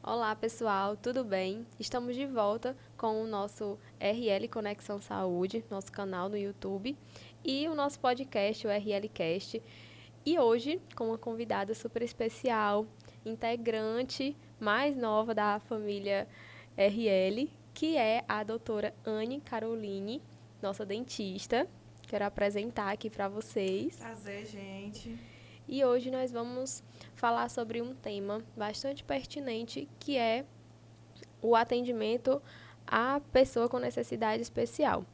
Olá, pessoal, tudo bem? Estamos de volta com o nosso RL Conexão Saúde, nosso canal no YouTube, e o nosso podcast, o RL Cast. E hoje, com uma convidada super especial, integrante mais nova da família RL, que é a doutora Anne Caroline, nossa dentista. Quero apresentar aqui para vocês. Prazer, gente. E hoje nós vamos falar sobre um tema bastante pertinente, que é o atendimento à pessoa com necessidade especial.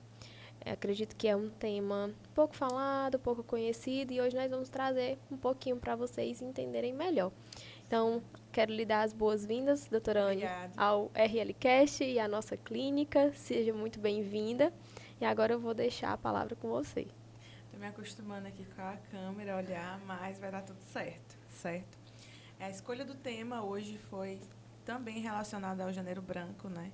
Eu acredito que é um tema pouco falado, pouco conhecido, e hoje nós vamos trazer um pouquinho para vocês entenderem melhor. Então, quero lhe dar as boas-vindas, doutora Anne, Obrigada. ao RLCast e à nossa clínica. Seja muito bem-vinda. E agora eu vou deixar a palavra com você. Estou me acostumando aqui com a câmera, olhar, mas vai dar tudo certo, certo? A escolha do tema hoje foi também relacionada ao Janeiro Branco, né?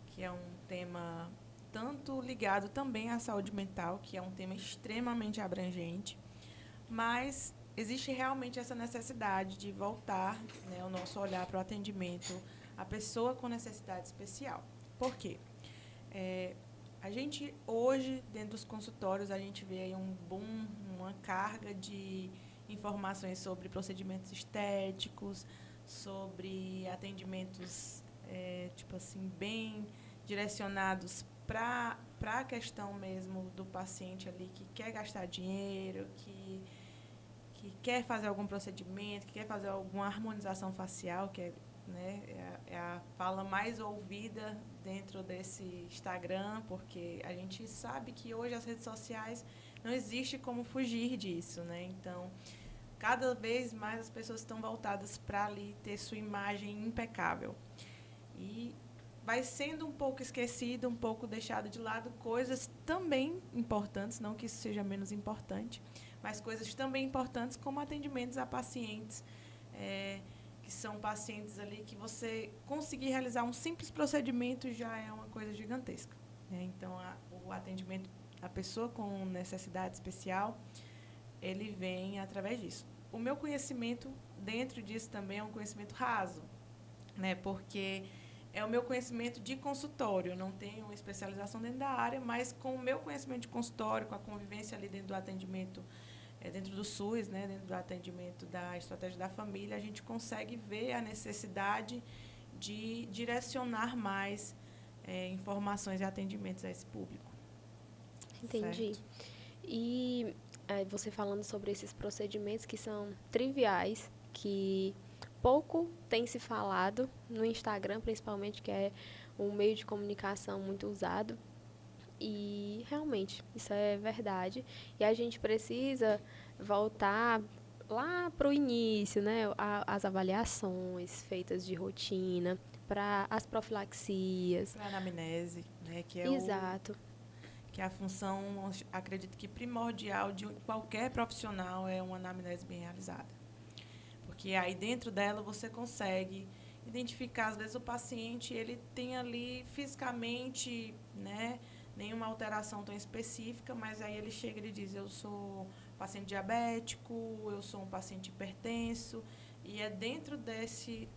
Que é um tema tanto ligado também à saúde mental, que é um tema extremamente abrangente, mas existe realmente essa necessidade de voltar, né, o nosso olhar para o atendimento à pessoa com necessidade especial. Por quê? A gente, hoje, dentro dos consultórios, a gente vê aí um boom, uma carga de informações sobre procedimentos estéticos, sobre atendimentos, tipo assim, bem direcionados para a questão mesmo do paciente ali que quer gastar dinheiro, que quer fazer algum procedimento, que quer fazer alguma harmonização facial, que é, né, é a fala mais ouvida dentro desse Instagram, porque a gente sabe que hoje as redes sociais não existe como fugir disso, né? Então, cada vez mais as pessoas estão voltadas para ali ter sua imagem impecável. E vai sendo um pouco esquecido, um pouco deixado de lado coisas também importantes, não que isso seja menos importante, mas coisas também importantes como atendimentos a pacientes, que são pacientes ali que você conseguir realizar um simples procedimento já é uma coisa gigantesca, né? Então, o atendimento à pessoa com necessidade especial, ele vem através disso. O meu conhecimento dentro disso também é um conhecimento raso, né? Porque é o meu conhecimento de consultório, eu não tenho especialização dentro da área, mas com o meu conhecimento de consultório, com a convivência ali dentro do atendimento, dentro do SUS, né, dentro do atendimento da estratégia da família, a gente consegue ver a necessidade de direcionar mais informações e atendimentos a esse público. Entendi. Certo? E você falando sobre esses procedimentos que são triviais, que pouco tem se falado no Instagram, principalmente, que é um meio de comunicação muito usado. E realmente, isso é verdade. E a gente precisa voltar lá para o início, né? As avaliações feitas de rotina, para as profilaxias. Para a anamnese, né, Exato. que é a função, acredito que primordial de qualquer profissional é uma anamnese bem realizada. Porque aí dentro dela você consegue identificar, às vezes o paciente ele tem ali fisicamente, né, nenhuma alteração tão específica, mas aí ele chega e diz: eu sou paciente diabético, eu sou um paciente hipertenso, e é dentro desse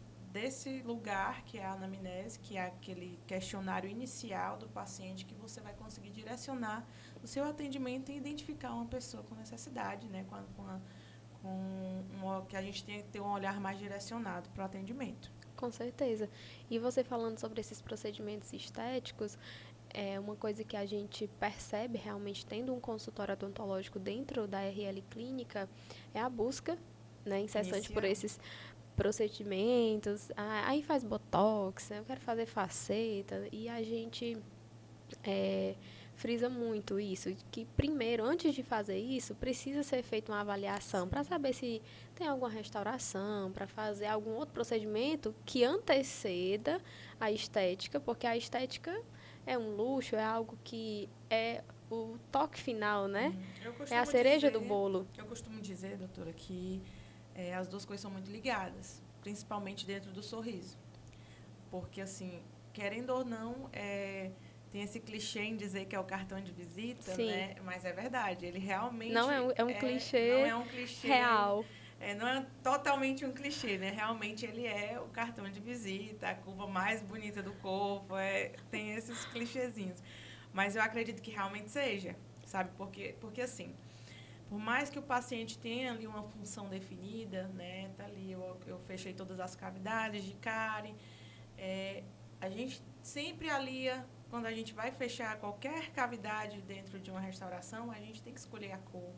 lugar, que é a anamnese, que é aquele questionário inicial do paciente, que você vai conseguir direcionar o seu atendimento e identificar uma pessoa com necessidade, né, que a gente tem que ter um olhar mais direcionado para o atendimento. Com certeza. E você falando sobre esses procedimentos estéticos, uma coisa que a gente percebe realmente tendo um consultório odontológico dentro da RL Clínica é a busca, né, incessante por Inicial. esses procedimentos. Aí faz botox, eu quero fazer faceta, e a gente frisa muito isso, que primeiro, antes de fazer isso, precisa ser feita uma avaliação para saber se tem alguma restauração, para fazer algum outro procedimento que anteceda a estética, porque a estética é um luxo, é algo que é o toque final, né? É a cereja do bolo. Eu costumo dizer, doutora, que as duas coisas são muito ligadas, principalmente dentro do sorriso. Porque, assim, querendo ou não, tem esse clichê em dizer que é o cartão de visita, Sim. né? Mas é verdade, ele Não realmente é um não clichê é um clichê, real. não é totalmente um clichê, né? Realmente ele é o cartão de visita, a curva mais bonita do corpo, tem esses clichêzinhos. Mas eu acredito que realmente seja, sabe? Porque assim, por mais que o paciente tenha ali uma função definida, né? Tá ali, eu fechei todas as cavidades de cárie, a gente sempre alia, quando a gente vai fechar qualquer cavidade dentro de uma restauração, a gente tem que escolher a cor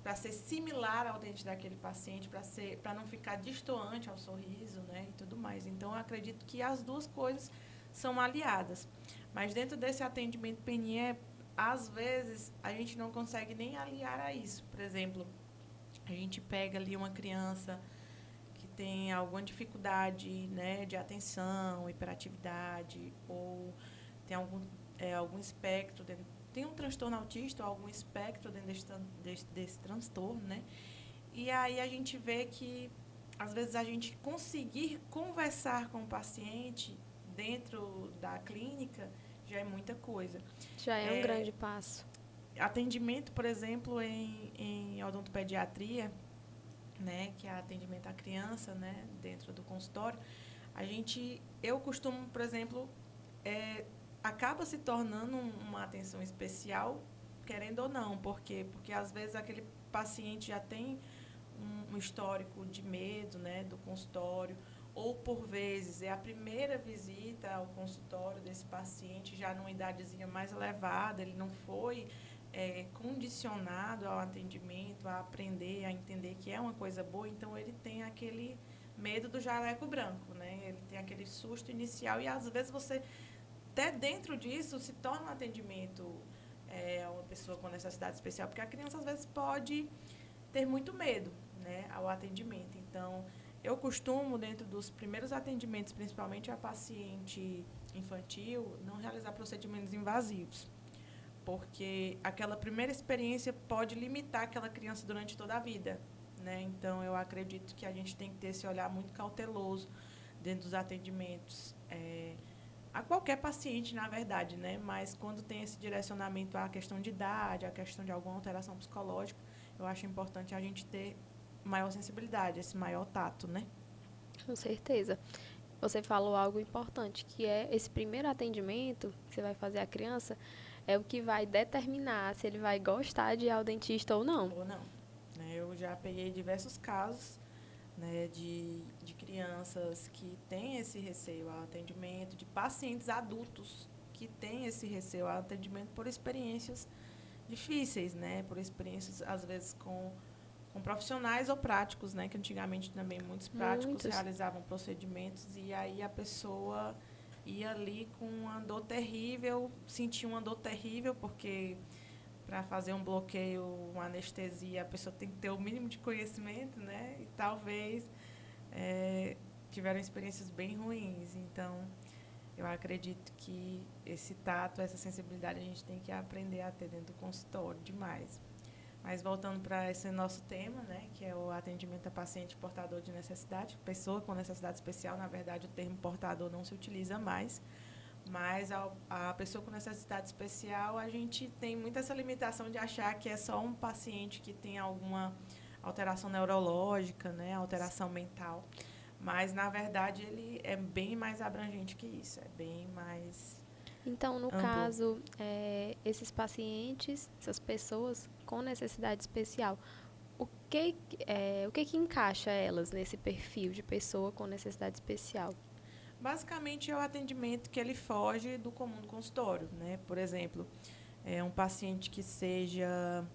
para ser similar ao dente daquele paciente, para não ficar destoante ao sorriso, né, e tudo mais. Então, eu acredito que as duas coisas são aliadas. Mas dentro desse atendimento PNE, às vezes, a gente não consegue nem aliar a isso. Por exemplo, a gente pega ali uma criança que tem alguma dificuldade, né, de atenção, hiperatividade, ou tem algum espectro tem um transtorno autista ou algum espectro dentro desse transtorno, né? E aí a gente vê que, às vezes, a gente conseguir conversar com o paciente dentro da clínica já é muita coisa. Já é um grande passo. Atendimento, por exemplo, em odontopediatria, né, que é atendimento à criança, né, dentro do consultório, eu costumo, por exemplo, acaba se tornando uma atenção especial, querendo ou não. Por quê? Porque, às vezes, aquele paciente já tem um histórico de medo, né, do consultório, ou, por vezes, é a primeira visita ao consultório desse paciente, já numa idadezinha mais elevada, ele não foi condicionado ao atendimento, a aprender, a entender que é uma coisa boa, então ele tem aquele medo do jaleco branco, né? Ele tem aquele susto inicial e, às vezes, você até dentro disso se torna um atendimento a uma pessoa com necessidade especial, porque a criança às vezes pode ter muito medo, né, ao atendimento. Então, eu costumo, dentro dos primeiros atendimentos, principalmente a paciente infantil, não realizar procedimentos invasivos, porque aquela primeira experiência pode limitar aquela criança durante toda a vida, né? Então, eu acredito que a gente tem que ter esse olhar muito cauteloso dentro dos atendimentos, a qualquer paciente, na verdade, né? Mas quando tem esse direcionamento à questão de idade, à questão de alguma alteração psicológica, eu acho importante a gente ter maior sensibilidade, esse maior tato, né? Com certeza. Você falou algo importante, que é esse primeiro atendimento que você vai fazer à criança, é o que vai determinar se ele vai gostar de ir ao dentista ou não. Ou não. Né? Eu já peguei diversos casos, né, de crianças que têm esse receio ao atendimento, de pacientes adultos que têm esse receio ao atendimento por experiências difíceis, né? Por experiências, às vezes, com profissionais ou práticos, né? Que antigamente também muitos práticos realizavam procedimentos e aí a pessoa ia ali com uma dor terrível, sentia uma dor terrível, porque para fazer um bloqueio, uma anestesia, a pessoa tem que ter o mínimo de conhecimento, né? E talvez tiveram experiências bem ruins. Então, eu acredito que esse tato, essa sensibilidade, a gente tem que aprender a ter dentro do consultório demais. Mas voltando para esse nosso tema, né, que é o atendimento a paciente portador de necessidade, pessoa com necessidade especial, na verdade o termo portador não se utiliza mais, mas a pessoa com necessidade especial, a gente tem muito essa limitação de achar que é só um paciente que tem alguma alteração neurológica, né, alteração mental. Mas, na verdade, ele é bem mais abrangente que isso, é bem mais Então, no amplo. caso, esses pacientes, essas pessoas com necessidade especial, o que encaixa elas nesse perfil de pessoa com necessidade especial? Basicamente, é o atendimento que ele foge do comum do consultório, né? Por exemplo, um paciente que seja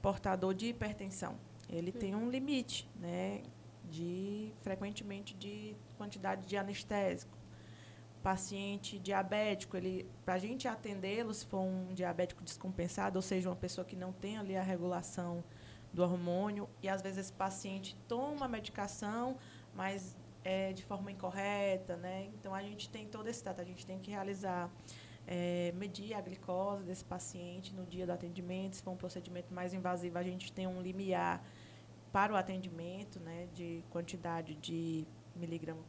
portador de hipertensão, ele tem um limite, né? Frequentemente, de quantidade de anestésico. Paciente diabético, para a gente atendê-lo, se for um diabético descompensado, ou seja, uma pessoa que não tem ali a regulação do hormônio, e às vezes esse paciente toma a medicação, mas de forma incorreta, né? Então, a gente tem todo esse dado, a gente tem que realizar, medir a glicose desse paciente no dia do atendimento. Se for um procedimento mais invasivo, a gente tem um limiar para o atendimento, né, de quantidade de miligrama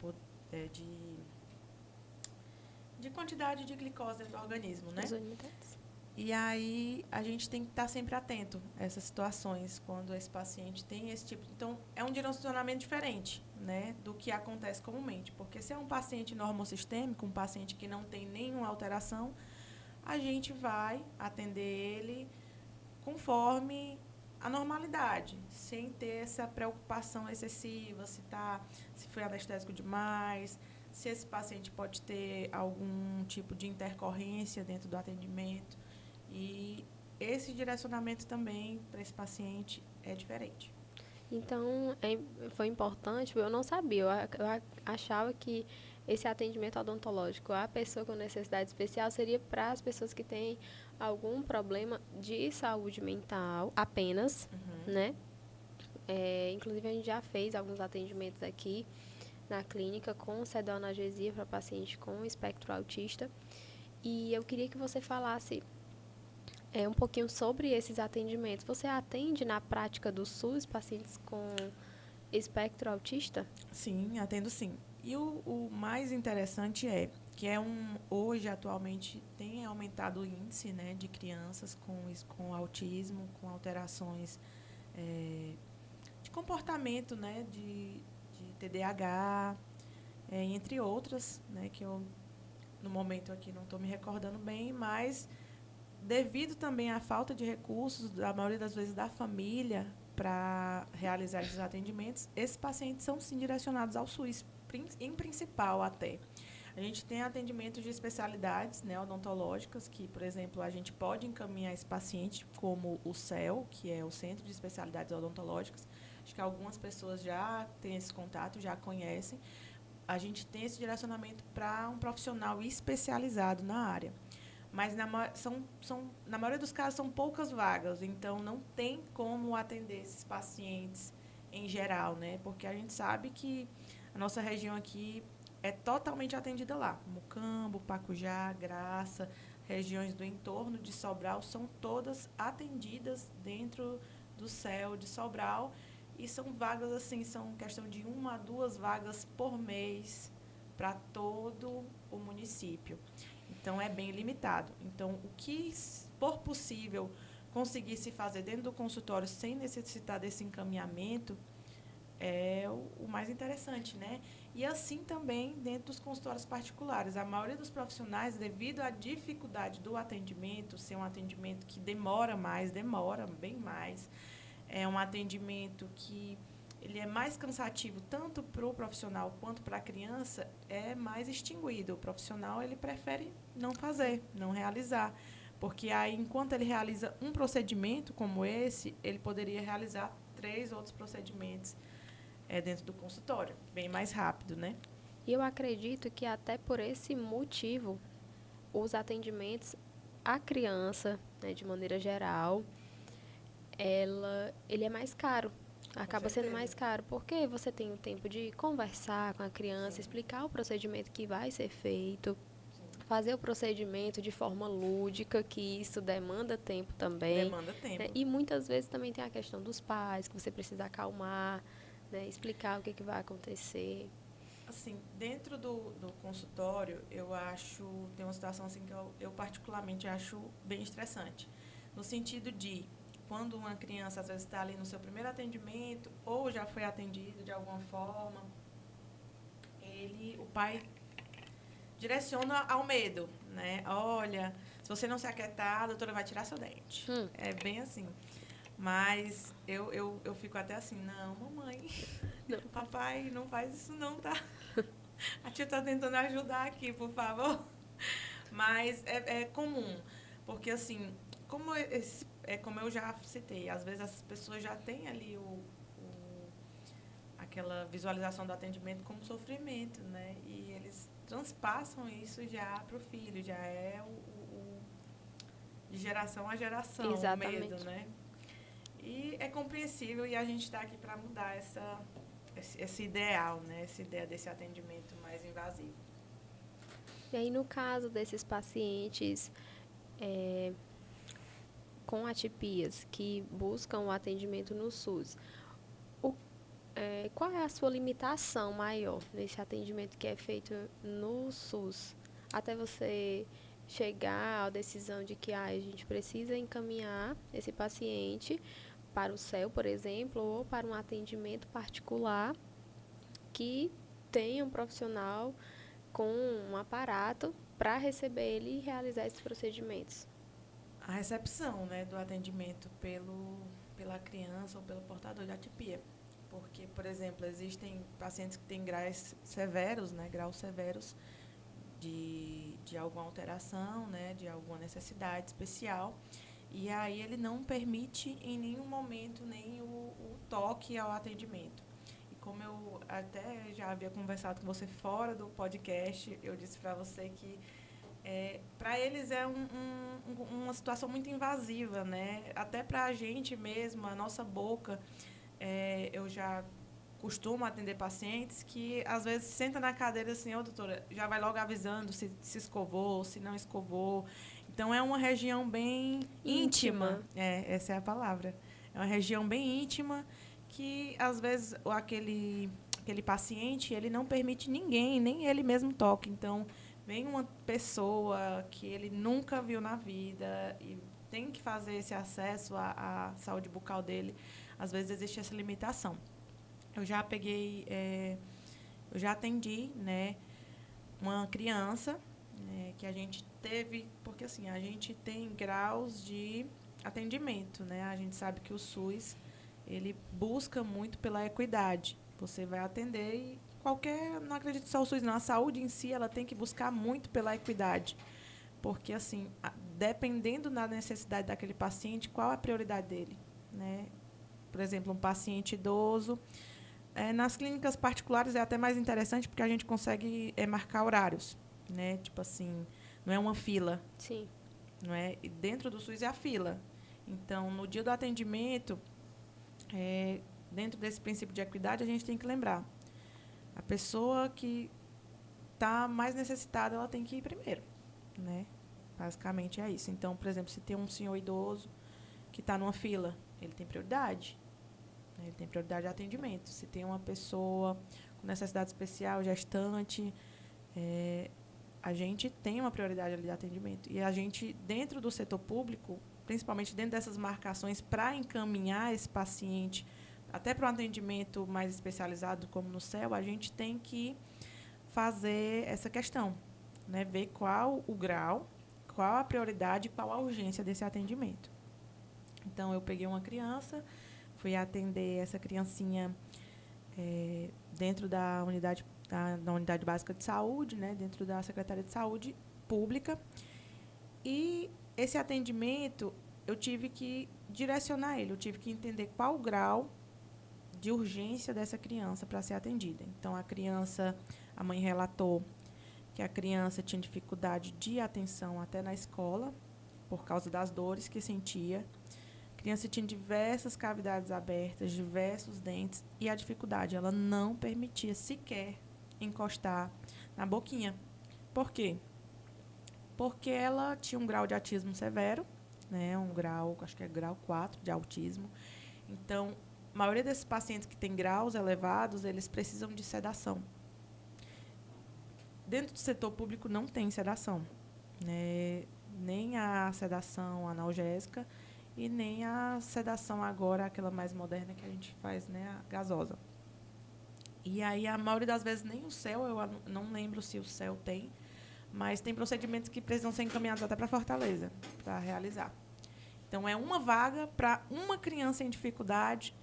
de quantidade de glicose dentro do organismo, né? As unidades. E aí a gente tem que estar sempre atento a essas situações quando esse paciente tem esse tipo. Então, é um direcionamento diferente, né, do que acontece comumente. Porque se é um paciente normosistêmico, um paciente que não tem nenhuma alteração, a gente vai atender ele conforme a normalidade, sem ter essa preocupação excessiva, se foi anestésico demais, se esse paciente pode ter algum tipo de intercorrência dentro do atendimento. E esse direcionamento também para esse paciente é diferente. Então, foi importante, eu não sabia, achava que esse atendimento odontológico à pessoa com necessidade especial seria para as pessoas que têm algum problema de saúde mental apenas, né? Inclusive, a gente já fez alguns atendimentos aqui na clínica com pseudoanalgesia para paciente com espectro autista. E eu queria que você falasse um pouquinho sobre esses atendimentos. Você atende na prática do SUS pacientes com espectro autista? Sim, atendo sim. E o mais interessante é que hoje, atualmente, tem aumentado o índice, né, de crianças com autismo, com alterações de comportamento, né, de TDAH, entre outras, né, que eu, no momento aqui, não estou me recordando bem, mas devido também à falta de recursos, da maioria das vezes da família, para realizar esses atendimentos, esses pacientes são sim direcionados ao SUS, em principal até. A gente tem atendimentos de especialidades, né, odontológicas, que, por exemplo, a gente pode encaminhar esse paciente, como o CEL, que é o Centro de Especialidades Odontológicas. Acho que algumas pessoas já têm esse contato, já conhecem. A gente tem esse direcionamento para um profissional especializado na área. Mas na maioria dos casos são poucas vagas, então não tem como atender esses pacientes em geral, né? Porque a gente sabe que a nossa região aqui é totalmente atendida lá. Mucambo, Pacujá, Graça, regiões do entorno de Sobral são todas atendidas dentro do CEL de Sobral. E são vagas assim, são questão de 1 a 2 vagas por mês para todo o município. Então, é bem limitado. Então, o que for possível conseguir se fazer dentro do consultório sem necessitar desse encaminhamento é o mais interessante, né? E assim também dentro dos consultórios particulares. A maioria dos profissionais, devido à dificuldade do atendimento, ser um atendimento que demora bem mais, é um atendimento que ele é mais cansativo tanto para o profissional quanto para a criança, é mais extinguido. O profissional ele prefere não fazer, não realizar. Porque aí, enquanto ele realiza um procedimento como esse, ele poderia realizar 3 outros procedimentos dentro do consultório, bem mais rápido, né? E eu acredito que até por esse motivo, os atendimentos à criança, né, de maneira geral, ele é mais caro. Acaba sendo mais caro, porque você tem o tempo de conversar com a criança, explicar o procedimento que vai ser feito, fazer o procedimento de forma lúdica, que isso demanda tempo também. Demanda tempo. Né? E muitas vezes também tem a questão dos pais, que você precisa acalmar, né? Explicar o que vai acontecer. Assim, dentro do consultório, eu acho, tem uma situação assim que eu particularmente acho bem estressante. No sentido de, quando uma criança às vezes está ali no seu primeiro atendimento, ou já foi atendido de alguma forma, o pai direciona ao medo, né? Olha, se você não se aquietar, a doutora vai tirar seu dente. É bem assim. Mas eu fico até assim, não, mamãe, não, papai, não faz isso não, tá? A tia está tentando ajudar aqui, por favor. Mas é comum, porque assim, como eu já citei, às vezes as pessoas já têm ali aquela visualização do atendimento como sofrimento, né? E eles transpassam isso já para o filho, já é de geração a geração, Exatamente. o medo, né? E é compreensível e a gente está aqui para mudar esse ideal, né? Essa ideia desse atendimento mais invasivo. E aí, no caso desses pacientes com atipias que buscam o atendimento no SUS, qual é a sua limitação maior nesse atendimento que é feito no SUS? Até você chegar à decisão de que a gente precisa encaminhar esse paciente para o CEL, por exemplo, ou para um atendimento particular que tenha um profissional com um aparato para receber ele e realizar esses procedimentos. A recepção, né, do atendimento pela criança ou pelo portador de atipia. Porque, por exemplo, existem pacientes que têm graus severos, de alguma alteração, né, de alguma necessidade especial, e aí ele não permite em nenhum momento nem o toque ao atendimento. E como eu até já havia conversado com você fora do podcast, eu disse para você que para eles é uma situação muito invasiva, né? Até para a gente mesmo, a nossa boca, eu já costumo atender pacientes que, às vezes, senta na cadeira assim, doutora, já vai logo avisando se escovou, se não escovou. Então, é uma região bem íntima. Essa é a palavra. É uma região bem íntima que, às vezes, aquele paciente, ele não permite ninguém, nem ele mesmo toque. Então, vem uma pessoa que ele nunca viu na vida e tem que fazer esse acesso à saúde bucal dele. Às vezes, existe essa limitação. Eu já atendi, né, uma criança, né, que a gente teve, porque assim, a gente tem graus de atendimento, né? A gente sabe que o SUS, ele busca muito pela equidade. Você vai atender e não acredito só o SUS, não, a saúde em si, ela tem que buscar muito pela equidade. Porque assim, dependendo da necessidade daquele paciente, qual a prioridade dele, né? Por exemplo, um paciente idoso, nas clínicas particulares é até mais interessante porque a gente consegue marcar horários, né? Tipo assim, não é uma fila. Sim. Não é? E dentro do SUS é a fila. Então, no dia do atendimento, dentro desse princípio de equidade, a gente tem que lembrar. A pessoa que está mais necessitada, ela tem que ir primeiro, né? Basicamente é isso. Então, por exemplo, se tem um senhor idoso que está numa fila, ele tem prioridade. Ele tem prioridade de atendimento. Se tem uma pessoa com necessidade especial, gestante, a gente tem uma prioridade ali de atendimento. E a gente, dentro do setor público, principalmente dentro dessas marcações, para encaminhar esse paciente até para um atendimento mais especializado, como no CEL, a gente tem que fazer essa questão, né? Ver qual o grau, qual a prioridade, qual a urgência desse atendimento. Então, eu peguei uma criança, fui atender essa criancinha dentro da unidade básica de saúde, né, dentro da Secretaria de Saúde Pública. E esse atendimento, eu tive que direcionar ele, eu tive que entender qual o grau de urgência dessa criança para ser atendida. Então, a mãe relatou que a criança tinha dificuldade de atenção até na escola, por causa das dores que sentia. A criança tinha diversas cavidades abertas, diversos dentes, e a dificuldade, ela não permitia sequer encostar na boquinha. Por quê? Porque ela tinha um grau de autismo severo, né, acho que é grau 4 de autismo. Então, a maioria desses pacientes que têm graus elevados, eles precisam de sedação. Dentro do setor público não tem sedação, né? Nem a sedação analgésica e nem a sedação agora, aquela mais moderna que a gente faz, né, a gasosa. E aí, a maioria das vezes, nem o CEL, eu não lembro se o CEL tem, mas tem procedimentos que precisam ser encaminhados até para Fortaleza, para realizar. Então, é uma vaga para uma criança em dificuldade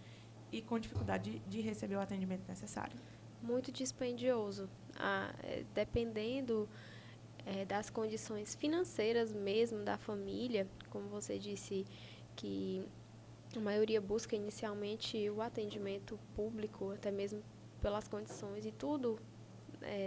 e com dificuldade de receber o atendimento necessário. Muito dispendioso. Dependendo das condições financeiras mesmo da família, como você disse que a maioria busca inicialmente o atendimento público, até mesmo pelas condições e tudo,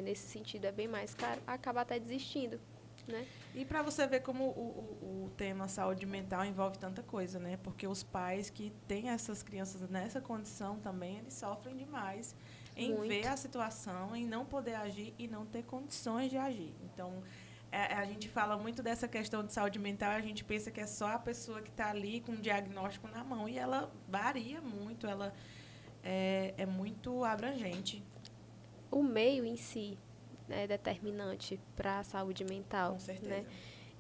nesse sentido é bem mais caro, acaba até desistindo, né? E para você ver como o tema saúde mental envolve tanta coisa, né? Porque os pais que têm essas crianças nessa condição também, eles sofrem demais em ver a situação, em não poder agir e não ter condições de agir. Então, a gente fala muito dessa questão de saúde mental, a gente pensa que é só a pessoa que está ali com o diagnóstico na mão, e ela varia muito, ela é muito abrangente. O meio em si é determinante para a saúde mental. Com certeza. Né?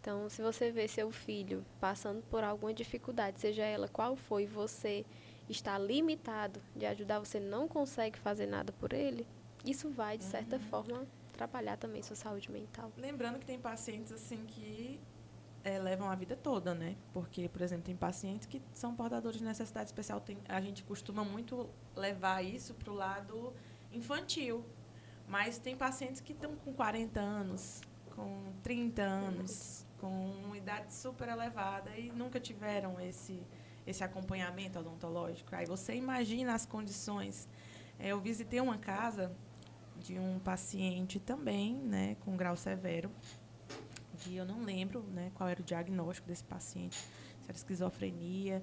Então, se você vê seu filho passando por alguma dificuldade, seja ela qual for, e você está limitado de ajudar, você não consegue fazer nada por ele, isso vai, de certa forma, atrapalhar também sua saúde mental. Lembrando que tem pacientes assim que levam a vida toda, né? Porque, por exemplo, tem pacientes que são portadores de necessidade especial. A gente costuma muito levar isso para o lado infantil. Mas tem pacientes que estão com 40 anos, com 30 anos, com uma idade super elevada e nunca tiveram esse acompanhamento odontológico. Aí você imagina as condições. Eu visitei uma casa de um paciente também, né, com grau severo, eu não lembro, né, qual era o diagnóstico desse paciente, se era esquizofrenia,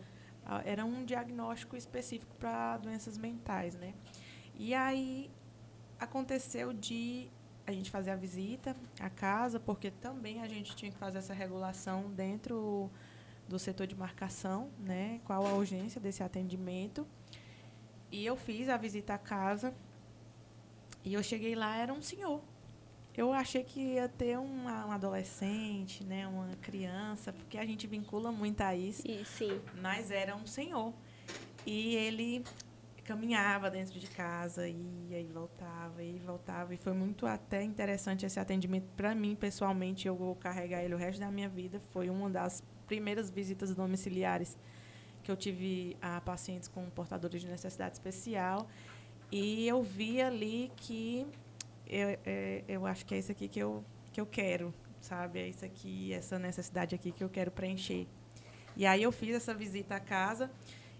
era um diagnóstico específico para doenças mentais, né? E aí aconteceu de a gente fazer a visita à casa, porque também a gente tinha que fazer essa regulação dentro do setor de marcação, né, qual a urgência desse atendimento. E eu fiz a visita à casa e eu cheguei lá, era um senhor. Eu achei que ia ter um adolescente, né, uma criança, porque a gente vincula muito a isso. E sim. Mas era um senhor. E ele caminhava dentro de casa, ia e voltava, ia e voltava. E foi muito até interessante esse atendimento. Para mim, pessoalmente, eu vou carregar ele o resto da minha vida. Foi uma das primeiras visitas domiciliares que eu tive a pacientes com portadores de necessidade especial. E eu vi ali que eu acho que é isso aqui que eu quero, sabe? É isso aqui, essa necessidade aqui que eu quero preencher. E aí eu fiz essa visita à casa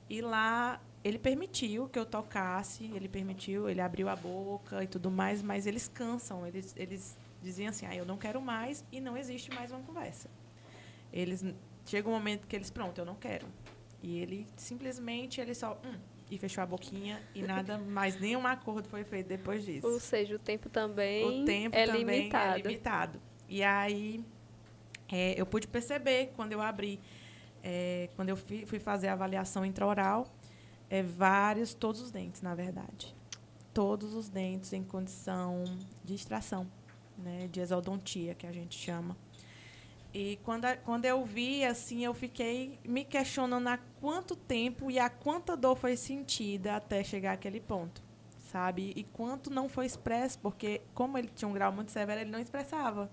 e lá ele permitiu que eu tocasse, ele abriu a boca e tudo mais, mas eles cansam, eles diziam assim, eu não quero mais e não existe mais uma conversa. Chega um momento que eles, pronto, eu não quero. E ele simplesmente, ele só... e fechou a boquinha e nada mais, nenhum acordo foi feito depois disso. Ou seja, o tempo também é limitado. E aí eu pude perceber quando eu abri, quando eu fui fazer a avaliação intraoral, todos os dentes, na verdade. Todos os dentes em condição de extração, né, de exodontia, que a gente chama. E quando eu vi, assim, eu fiquei me questionando há quanto tempo e a quanta dor foi sentida até chegar àquele ponto, sabe? E quanto não foi expresso, porque como ele tinha um grau muito severo, ele não expressava.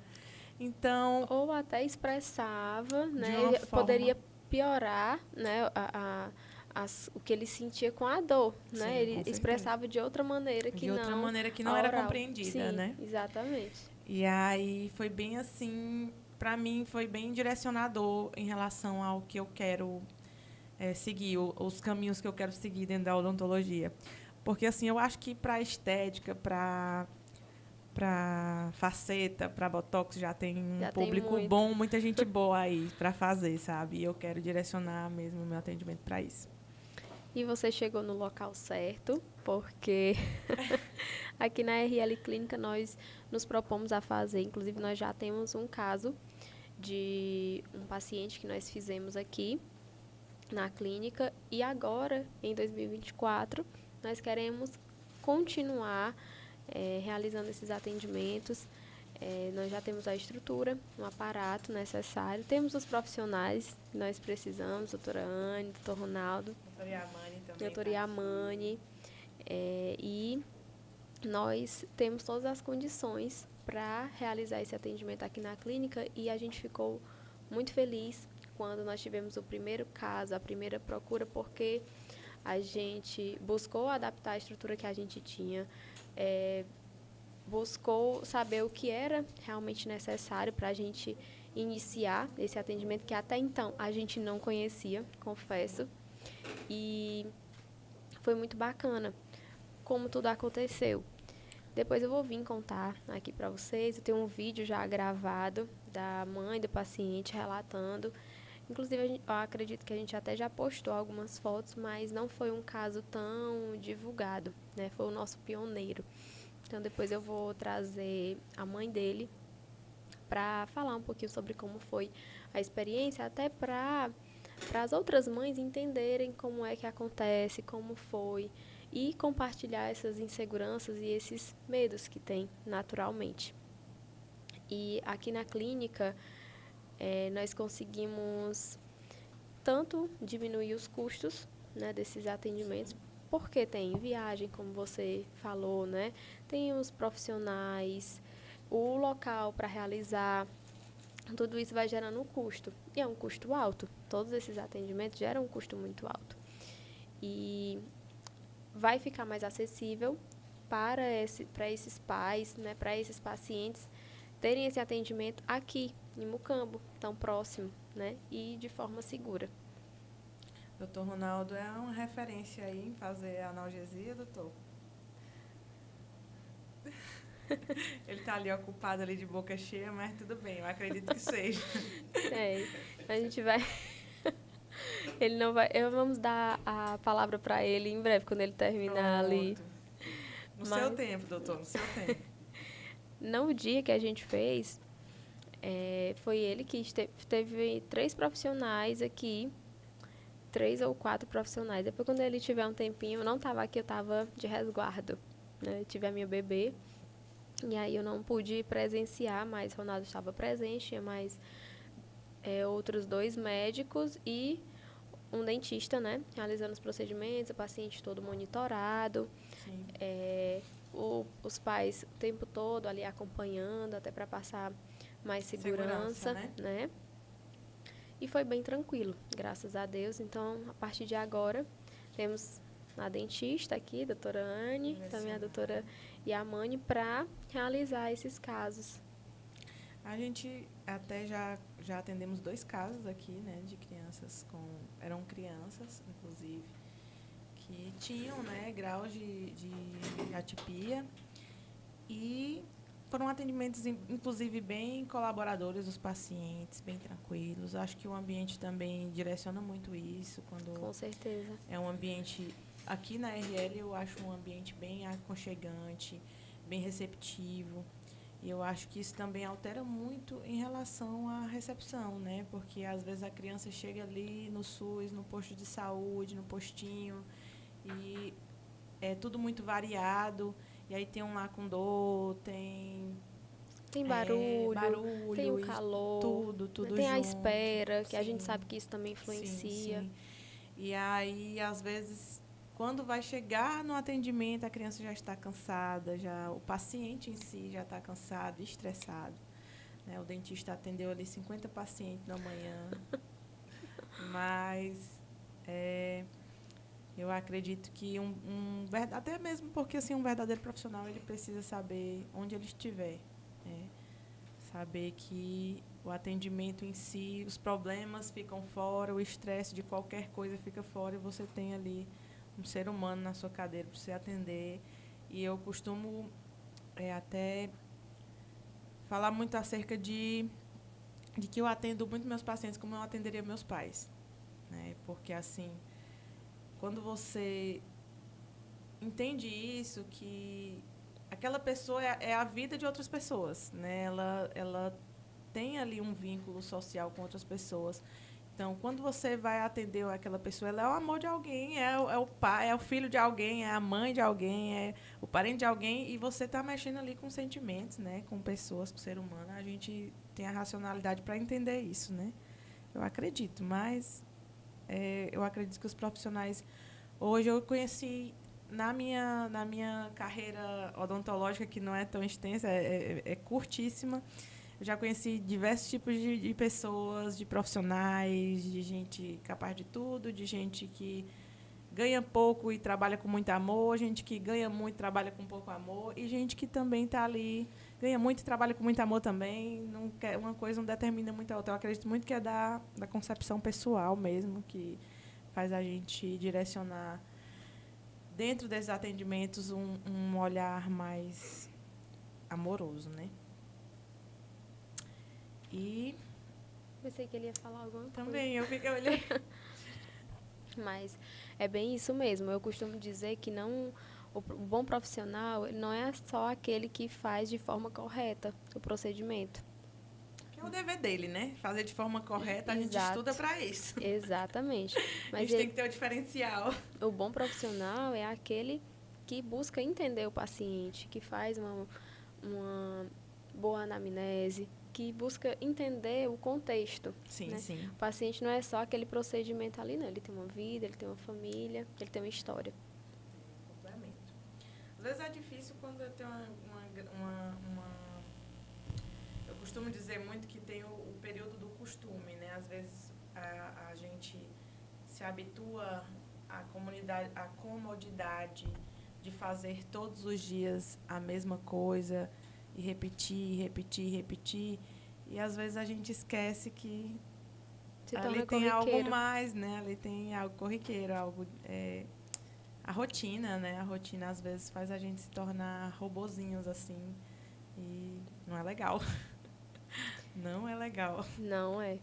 Então... Ou até expressava, né? Poderia piorar, né, o que ele sentia com a dor, né? Sim, ele expressava de outra maneira que não era compreendida, sim, né? Exatamente. E aí foi bem assim... Para mim, foi bem direcionador em relação ao que eu quero seguir, os caminhos que eu quero seguir dentro da odontologia. Porque, assim, eu acho que para estética, para faceta, para botox, já tem um público bom, muita gente boa aí para fazer, sabe? E eu quero direcionar mesmo o meu atendimento para isso. E você chegou no local certo, porque aqui na RL Clínica nós nos propomos a fazer, inclusive nós já temos um caso de um paciente que nós fizemos aqui na clínica e agora, em 2024, nós queremos continuar realizando esses atendimentos. Nós já temos a estrutura, um aparato necessário, temos os profissionais que nós precisamos, doutora Anne, doutor Ronaldo, doutora Yamane, e nós temos todas as condições para realizar esse atendimento aqui na clínica e a gente ficou muito feliz quando nós tivemos o primeiro caso, a primeira procura, porque a gente buscou adaptar a estrutura que a gente tinha, buscou saber o que era realmente necessário para a gente iniciar esse atendimento que até então a gente não conhecia, confesso, e foi muito bacana como tudo aconteceu. Depois eu vou vir contar aqui para vocês. Eu tenho um vídeo já gravado da mãe do paciente relatando. Inclusive, eu acredito que a gente até já postou algumas fotos, mas não foi um caso tão divulgado, né? Foi o nosso pioneiro. Então, depois eu vou trazer a mãe dele para falar um pouquinho sobre como foi a experiência, até para as outras mães entenderem como é que acontece, como foi, e compartilhar essas inseguranças e esses medos que tem naturalmente. E aqui na clínica, nós conseguimos tanto diminuir os custos, né, desses atendimentos, porque tem viagem, como você falou, né, tem os profissionais, o local para realizar, tudo isso vai gerando um custo, e é um custo alto. Todos esses atendimentos geram um custo muito alto. E vai ficar mais acessível para esses pais, né, para esses pacientes terem esse atendimento aqui, em Mucambo, tão próximo, né, e de forma segura. Doutor Ronaldo é uma referência aí em fazer analgesia, doutor? Ele está ali ocupado ali de boca cheia, mas tudo bem, eu acredito que seja. A gente vai... Ele não vai... Vamos dar a palavra para ele em breve, quando ele terminar ali. Pronto. No seu tempo, doutor, no seu tempo. No dia que a gente fez, foi ele que teve 3 profissionais aqui, 3 ou 4 profissionais. Depois, quando ele tiver um tempinho, eu não estava aqui, eu estava de resguardo, né? Eu tive a minha bebê, e aí eu não pude presenciar, mas Ronaldo estava presente, tinha mais outros 2 médicos e um dentista, né? Realizando os procedimentos, o paciente todo monitorado. Sim. Os pais o tempo todo ali acompanhando, até para passar mais segurança, né? E foi bem tranquilo, graças a Deus. Então, a partir de agora, temos a dentista aqui, a doutora Anne, também a doutora Yamane, para realizar esses casos. A gente até já atendemos 2 casos aqui, né, de crianças eram crianças, inclusive, que tinham, né, graus de atipia, e foram atendimentos, inclusive, bem colaboradores dos pacientes, bem tranquilos. Acho que o ambiente também direciona muito isso. Com certeza. É um ambiente... Aqui na RL eu acho um ambiente bem aconchegante, bem receptivo. E eu acho que isso também altera muito em relação à recepção, né? Porque, às vezes, a criança chega ali no SUS, no posto de saúde, no postinho, e é tudo muito variado. E aí tem um lá com dor, tem barulho, tem o calor, tudo tem junto. a espera, que sim, a gente sabe que isso também influencia. Sim. E aí, às vezes, quando vai chegar no atendimento, a criança já está cansada, o paciente em si já está cansado, estressado. Né? O dentista atendeu ali 50 pacientes na manhã. Mas eu acredito que até mesmo porque assim, um verdadeiro profissional ele precisa saber onde ele estiver. Né? Saber que o atendimento em si, os problemas ficam fora, o estresse de qualquer coisa fica fora e você tem ali um ser humano na sua cadeira para você atender. E eu costumo até falar muito acerca de que eu atendo muito meus pacientes como eu atenderia meus pais. Né? Porque, assim, quando você entende isso, que aquela pessoa é a vida de outras pessoas, né? Ela tem ali um vínculo social com outras pessoas. Então, quando você vai atender aquela pessoa, ela é o amor de alguém, é o pai, é o filho de alguém, é a mãe de alguém, é o parente de alguém, e você está mexendo ali com sentimentos, né? Com pessoas, com o ser humano. A gente tem a racionalidade para entender isso, né? Eu acredito, mas eu acredito que os profissionais... Hoje eu conheci, na minha carreira odontológica, que não é tão extensa, é curtíssima, eu já conheci diversos tipos de pessoas, de profissionais, de gente capaz de tudo, de gente que ganha pouco e trabalha com muito amor, gente que ganha muito e trabalha com pouco amor, e gente que também está ali, ganha muito e trabalha com muito amor também. Não quer, uma coisa não determina muito a outra. Eu acredito muito que é da concepção pessoal mesmo, que faz a gente direcionar, dentro desses atendimentos, um olhar mais amoroso, né? E... Pensei que ele ia falar alguma coisa. Também, eu fiquei olhando. Mas é bem isso mesmo. Eu costumo dizer que o bom profissional não é só aquele que faz de forma correta o procedimento. Que é o dever dele, né? Fazer de forma correta, a gente estuda para isso. Exatamente. Mas a gente tem que ter o diferencial. O bom profissional é aquele que busca entender o paciente, que faz uma boa anamnese, que busca entender o contexto. Sim, Né? sim. O paciente não é só aquele procedimento ali, não. Ele tem uma vida, ele tem uma família, ele tem uma história. Complemento. Às vezes é difícil quando eu tenho eu costumo dizer muito que tem o período do costume, né? Às vezes a gente se habitua à comodidade de fazer todos os dias a mesma coisa e repetir, repetir, repetir. E às vezes a gente esquece que Se ali torna tem algo corriqueiro. mais, né? Ali tem algo corriqueiro, algo... a rotina, né? A rotina às vezes faz a gente se tornar robozinhos assim. E não é legal. Não é legal. Não é.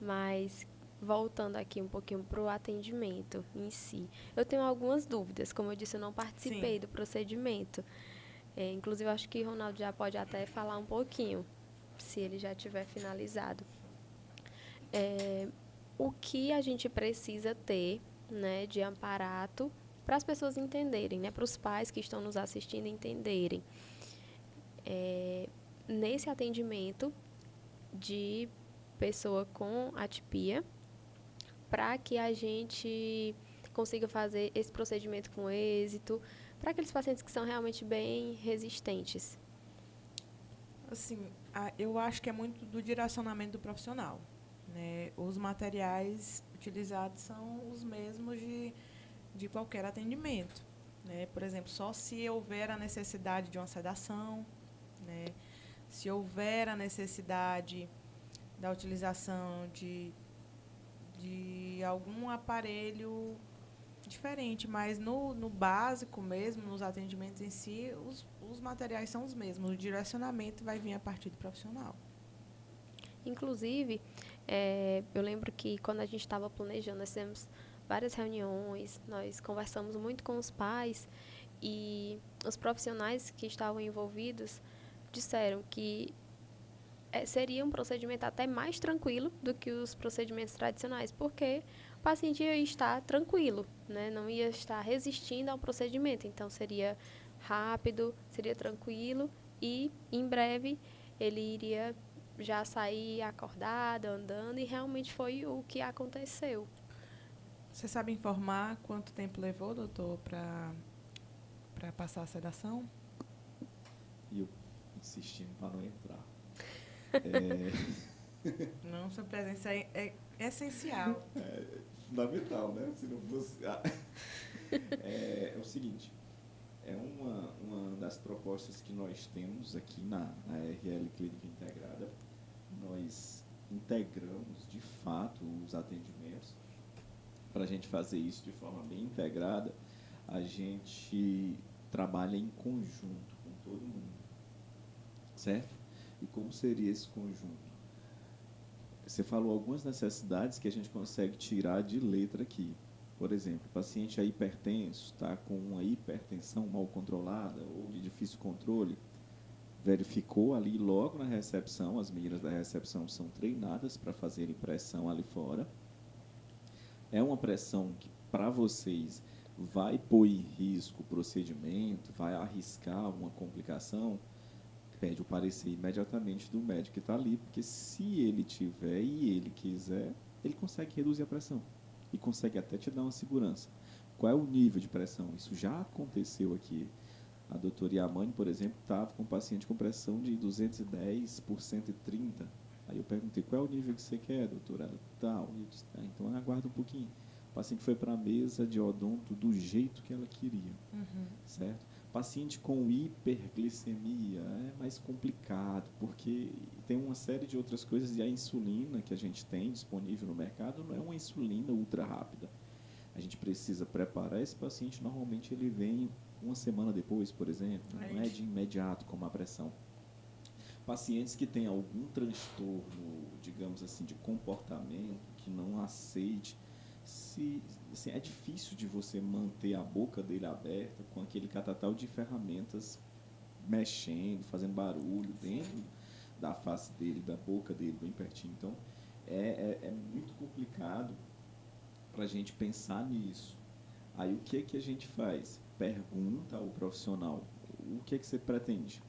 Mas, voltando aqui um pouquinho para o atendimento em si. Eu tenho algumas dúvidas. Como eu disse, eu não participei Sim. do procedimento. Inclusive, acho que o Ronaldo já pode até falar um pouquinho, se ele já tiver finalizado. O que a gente precisa ter, né, de amparato para as pessoas entenderem, né, para os pais que estão nos assistindo entenderem. Nesse atendimento de pessoa com atipia, para que a gente consiga fazer esse procedimento com êxito, para aqueles pacientes que são realmente bem resistentes. Assim, eu acho que é muito do direcionamento do profissional, né? Os materiais utilizados são os mesmos de qualquer atendimento, né? Por exemplo, só se houver a necessidade de uma sedação, né? Se houver a necessidade da utilização de algum aparelho diferente, mas no básico mesmo, nos atendimentos em si, os materiais são os mesmos. O direcionamento vai vir a partir do profissional. Inclusive, eu lembro que quando a gente estava planejando, nós fizemos várias reuniões, nós conversamos muito com os pais e os profissionais que estavam envolvidos disseram que seria um procedimento até mais tranquilo do que os procedimentos tradicionais, porque o paciente ia estar tranquilo, né? Não ia estar resistindo ao procedimento. Então, seria rápido, seria tranquilo e, em breve, ele iria já sair acordado, andando, e realmente foi o que aconteceu. Você sabe informar quanto tempo levou, doutor, para passar a sedação? E eu insistindo para não entrar. Não, sua presença é essencial. É fundamental, né? Se não fosse... É o seguinte, é uma das propostas que nós temos aqui na RL Clínica Integrada. Nós integramos, de fato, os atendimentos. Para a gente fazer isso de forma bem integrada, a gente trabalha em conjunto com todo mundo, certo? E como seria esse conjunto? Você falou algumas necessidades que a gente consegue tirar de letra aqui. Por exemplo, o paciente é hipertenso, está com uma hipertensão mal controlada ou de difícil controle, verificou ali logo na recepção, as meninas da recepção são treinadas para fazerem pressão ali fora. É uma pressão que, para vocês, vai pôr em risco o procedimento, vai arriscar uma complicação, pede o parecer imediatamente do médico que está ali, porque se ele tiver e ele quiser, ele consegue reduzir a pressão e consegue até te dar uma segurança. Qual é o nível de pressão? Isso já aconteceu aqui. A doutora Yamane, por exemplo, estava com um paciente com pressão de 210 por 130. Aí eu perguntei, qual é o nível que você quer, doutora? Ela, tal. Eu disse, então aguarda um pouquinho. O paciente foi para a mesa de odonto do jeito que ela queria, certo? Paciente com hiperglicemia é mais complicado, porque tem uma série de outras coisas, e a insulina que a gente tem disponível no mercado não é uma insulina ultra rápida. A gente precisa preparar esse paciente, normalmente ele vem uma semana depois, por exemplo, não é de imediato como a pressão. Pacientes que têm algum transtorno, digamos assim, de comportamento, que não aceite, assim, é difícil de você manter a boca dele aberta com aquele catatal de ferramentas mexendo, fazendo barulho dentro da face dele, da boca dele, bem pertinho. Então, é muito complicado para a gente pensar nisso. Aí, o que a gente faz? Pergunta ao profissional, o que você pretende?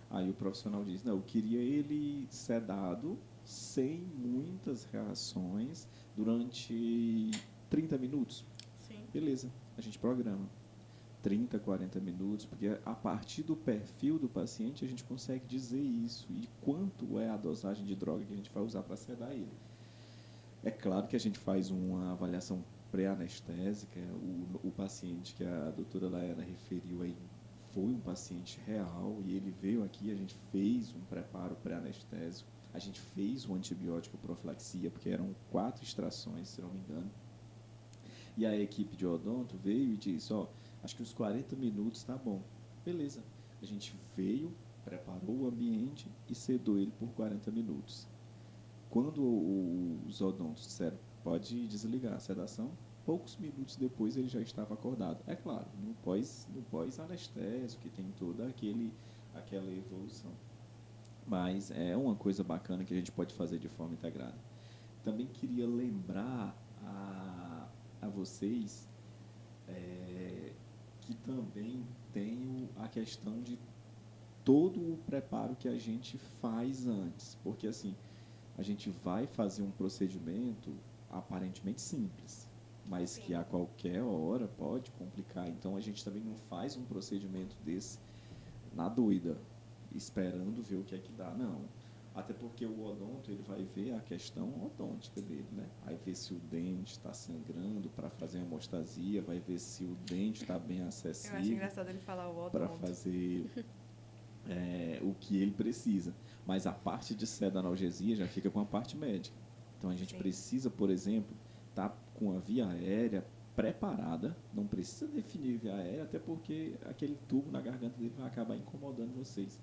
Aí o profissional diz, não, eu queria ele sedado, sem muitas reações, durante 30 minutos. Sim. Beleza, a gente programa 30, 40 minutos, porque a partir do perfil do paciente a gente consegue dizer isso e quanto é a dosagem de droga que a gente vai usar para sedar ele. É claro que a gente faz uma avaliação pré-anestésica, o paciente que a doutora Laera referiu aí foi um paciente real e ele veio aqui, a gente fez um preparo pré-anestésico, a gente fez um antibiótico profilaxia, porque eram 4 extrações, se não me engano. E a equipe de odonto veio e disse, acho que os 40 minutos tá bom. Beleza. A gente veio, preparou o ambiente e sedou ele por 40 minutos. Quando os odontos disseram, pode desligar a sedação, poucos minutos depois ele já estava acordado. É claro, no pós-anestésico, que tem toda aquela evolução. Mas é uma coisa bacana que a gente pode fazer de forma integrada. Também queria lembrar a vocês que também tem a questão de todo o preparo que a gente faz antes. Porque, assim, a gente vai fazer um procedimento aparentemente simples, mas Sim. que a qualquer hora pode complicar. Então, a gente também não faz um procedimento desse na doida, esperando ver o que é que dá. Não. Até porque o odonto, ele vai ver a questão odôntica dele, né? Vai ver se o dente está sangrando para fazer a hemostasia, vai ver se o dente está bem Eu acho acessível engraçado ele falar o odonto. para fazer o que ele precisa. Mas a parte de analgesia já fica com a parte médica. Então, a gente Sim. precisa, por exemplo, estar com a via aérea preparada. Não precisa definir via aérea, até porque aquele tubo na garganta dele vai acabar incomodando vocês.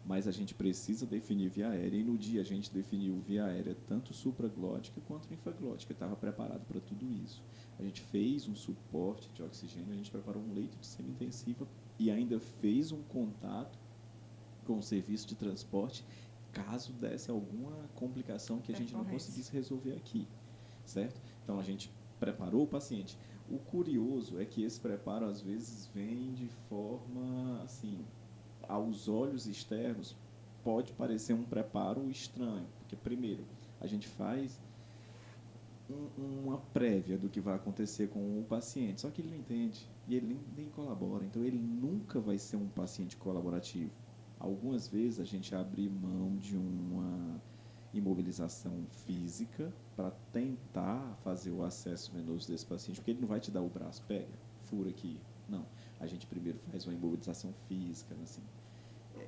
Mas a gente precisa definir via aérea, e no dia a gente definiu via aérea tanto supraglótica quanto infaglótica. Estava preparado para tudo isso. A gente fez um suporte de oxigênio, a gente preparou um leito de semi-intensiva e ainda fez um contato com o serviço de transporte, caso desse alguma complicação que a gente não conseguisse resolver aqui, certo? Então, a gente preparou o paciente. O curioso é que esse preparo, às vezes, vem de forma, assim, aos olhos externos, pode parecer um preparo estranho, porque, primeiro, a gente faz uma prévia do que vai acontecer com o paciente, só que ele não entende e ele nem colabora, então ele nunca vai ser um paciente colaborativo. Algumas vezes a gente abre mão de uma imobilização física para tentar fazer o acesso venoso desse paciente, porque ele não vai te dar o braço, pega, fura aqui. Não, a gente primeiro faz uma imobilização física, assim.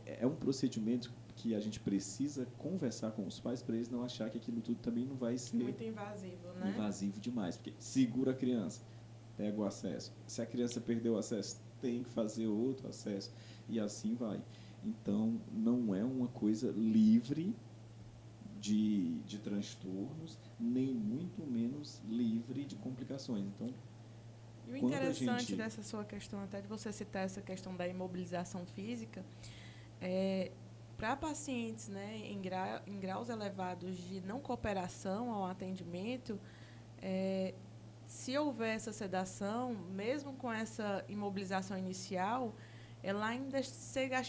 É um procedimento que a gente precisa conversar com os pais para eles não achar que aquilo tudo também não vai ser muito invasivo, né? Invasivo demais, porque segura a criança, pega o acesso. Se a criança perdeu o acesso, tem que fazer outro acesso e assim vai. Então, não é uma coisa livre de transtornos, nem muito menos livre de complicações. Então, e o interessante dessa sua questão, até de você citar essa questão da imobilização física, para pacientes, né, em graus elevados de não cooperação ao atendimento, se houver essa sedação, mesmo com essa imobilização inicial, ela ainda chega a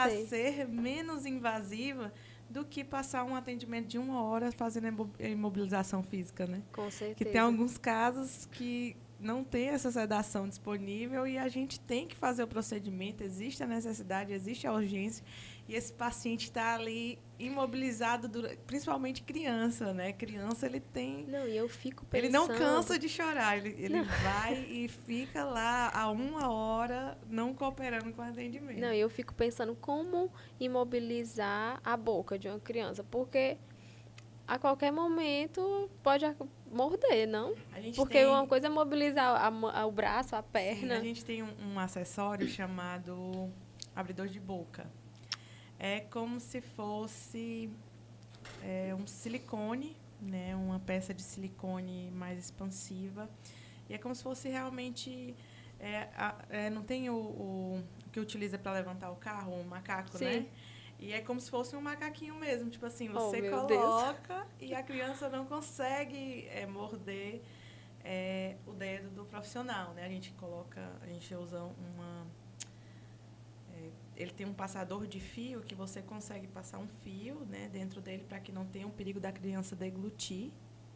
ser menos invasiva do que passar um atendimento de 1 hora fazendo imobilização física, né? Com certeza. Que tem alguns casos que não tem essa sedação disponível e a gente tem que fazer o procedimento, existe a necessidade, existe a urgência, e esse paciente está ali imobilizado, principalmente criança, né? Criança, ele tem... Não, e eu fico pensando... Ele não cansa de chorar, ele vai e fica lá a 1 hora não cooperando com o atendimento. Não, e eu fico pensando como imobilizar a boca de uma criança, porque a qualquer momento pode morder, não? Porque uma coisa é mobilizar o braço, a perna. Sim, a gente tem um acessório chamado abridor de boca. É como se fosse um silicone, né? Uma peça de silicone mais expansiva. E é como se fosse realmente... não tem o que utiliza para levantar o carro, o macaco, Sim. né? E é como se fosse um macaquinho mesmo. Tipo assim, você meu coloca e a criança não consegue morder o dedo do profissional, né? A gente usa ele tem um passador de fio que você consegue passar um fio, né, dentro dele para que não tenha o perigo da criança deglutir,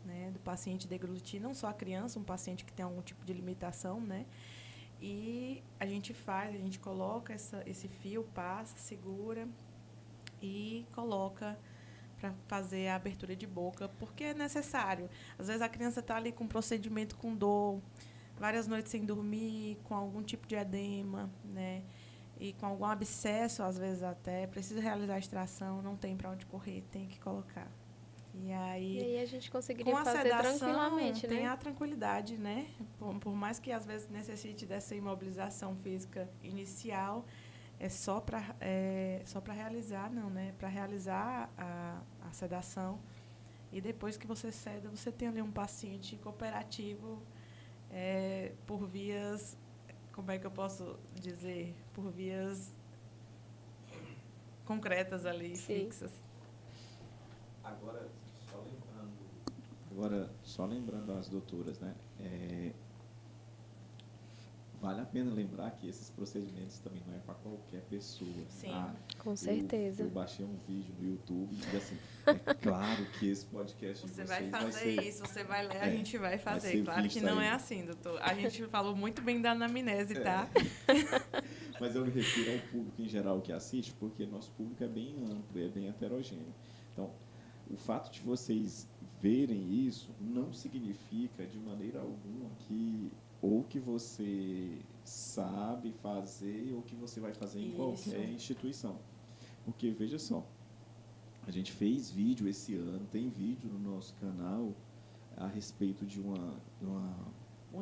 né, do paciente deglutir, não só a criança, um paciente que tem algum tipo de limitação, né? E a gente coloca esse fio, passa, segura e coloca para fazer a abertura de boca, porque é necessário. Às vezes a criança está ali com procedimento com dor, várias noites sem dormir, com algum tipo de edema, né? E com algum abscesso, às vezes até, precisa realizar a extração, não tem para onde correr, tem que colocar. E aí a gente conseguiria com a fazer sedação, tranquilamente, tem né? a tranquilidade, né? Por mais que às vezes necessite dessa imobilização física inicial, é só para realizar, não, né? Para realizar a sedação. E depois que você ceda, você tem ali um paciente cooperativo por vias, como é que eu posso dizer? Por vias concretas ali, Sim. fixas. Agora, só lembrando às doutoras, né? Vale a pena lembrar que esses procedimentos também não é para qualquer pessoa. Sim. Com certeza. Eu baixei um vídeo no YouTube e assim, é claro que esse podcast Você de vai vocês fazer vai ser, isso, você vai ler, a gente vai fazer. ser Claro que visto não aí. é assim, doutor. A gente falou muito bem da anamnese, tá? Mas eu me refiro ao público em geral que assiste, porque nosso público é bem amplo, é bem heterogêneo. Então, o fato de vocês verem isso não significa de maneira alguma que ou que você sabe fazer ou que você vai fazer em Isso. qualquer instituição. Porque, veja só, a gente fez vídeo esse ano, tem vídeo no nosso canal a respeito de uma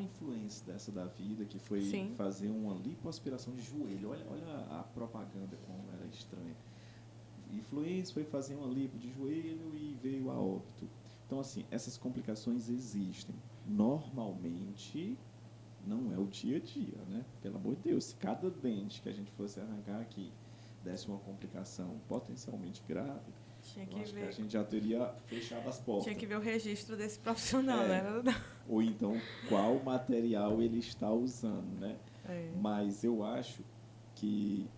influência dessa da vida, que foi Sim. fazer uma lipoaspiração de joelho. Olha a propaganda como era estranha. Influência foi fazer uma lipo de joelho e veio a óbito. Então, assim, essas complicações existem. Normalmente, não é o dia a dia, né? Pelo amor de Deus, se cada dente que a gente fosse arrancar aqui desse uma complicação potencialmente grave, eu acho que a gente já teria fechado as portas. Tinha que ver o registro desse profissional, né? Ou então, qual material ele está usando, né? Mas eu acho que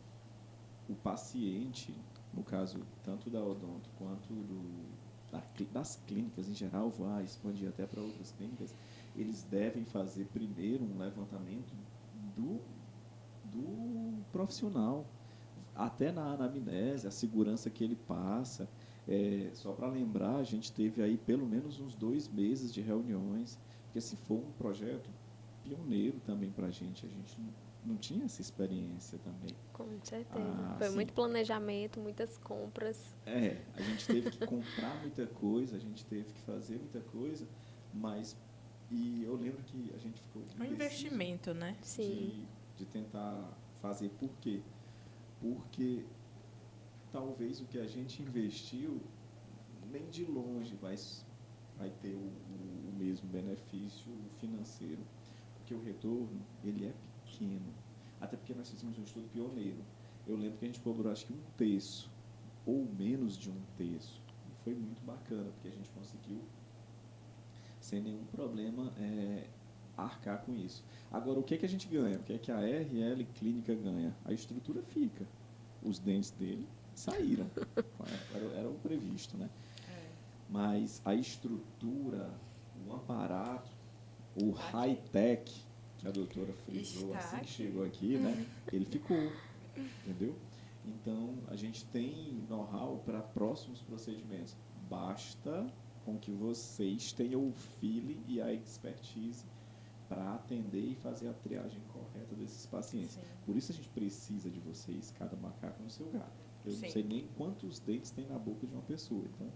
o paciente, no caso, tanto da odonto quanto das clínicas em geral, vai expandir até para outras clínicas, eles devem fazer primeiro um levantamento do profissional, até na anamnese, a segurança que ele passa. Só para lembrar, a gente teve aí pelo menos uns 2 meses de reuniões, porque assim, foi um projeto pioneiro também para a gente não tinha essa experiência também. Com certeza. Foi muito planejamento, muitas compras. A gente teve que comprar muita coisa, a gente teve que fazer muita coisa, mas e eu lembro que a gente ficou um investimento, né? Sim. De tentar fazer. Por quê? Porque talvez o que a gente investiu nem de longe vai ter o mesmo benefício financeiro, porque o retorno ele é pequeno, até porque nós fizemos um estudo pioneiro. Eu lembro que a gente cobrou acho que 1/3 ou menos de 1/3, e foi muito bacana, porque a gente conseguiu sem nenhum problema arcar com isso. Agora, o que a gente ganha? O que a RL Clínica ganha? A estrutura fica. Os dentes dele saíram. Era o previsto, né? Mas a estrutura, o aparato, o high-tech, que a doutora frisou assim que chegou aqui, né? Ele ficou, entendeu? Então, a gente tem know-how para próximos procedimentos. Basta com que vocês tenham o feeling e a expertise para atender e fazer a triagem correta desses pacientes. Sim. Por isso a gente precisa de vocês, cada macaco no seu gato. Eu não sei nem quantos dentes tem na boca de uma pessoa. Então,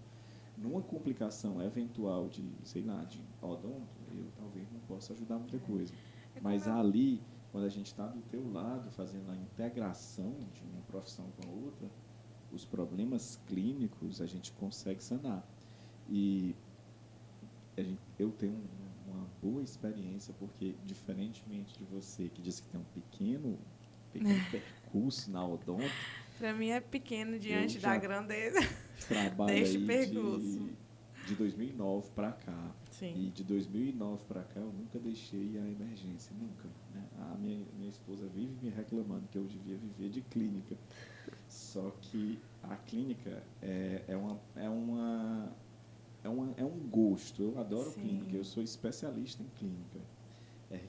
numa complicação eventual de, sei lá, de odonto, eu talvez não possa ajudar muita coisa. Mas ali, quando a gente está do teu lado, fazendo a integração de uma profissão com a outra, os problemas clínicos a gente consegue sanar. E eu tenho uma boa experiência, porque, diferentemente de você, que disse que tem um pequeno percurso na odonto, para mim é pequeno diante da grandeza trabalho deste percurso. de 2009 para cá. Sim. E de 2009 para cá eu nunca deixei a emergência, nunca. Né? A minha esposa vive me reclamando que eu devia viver de clínica. Só que a clínica é um gosto. Eu adoro Sim. clínica, eu sou especialista em clínica.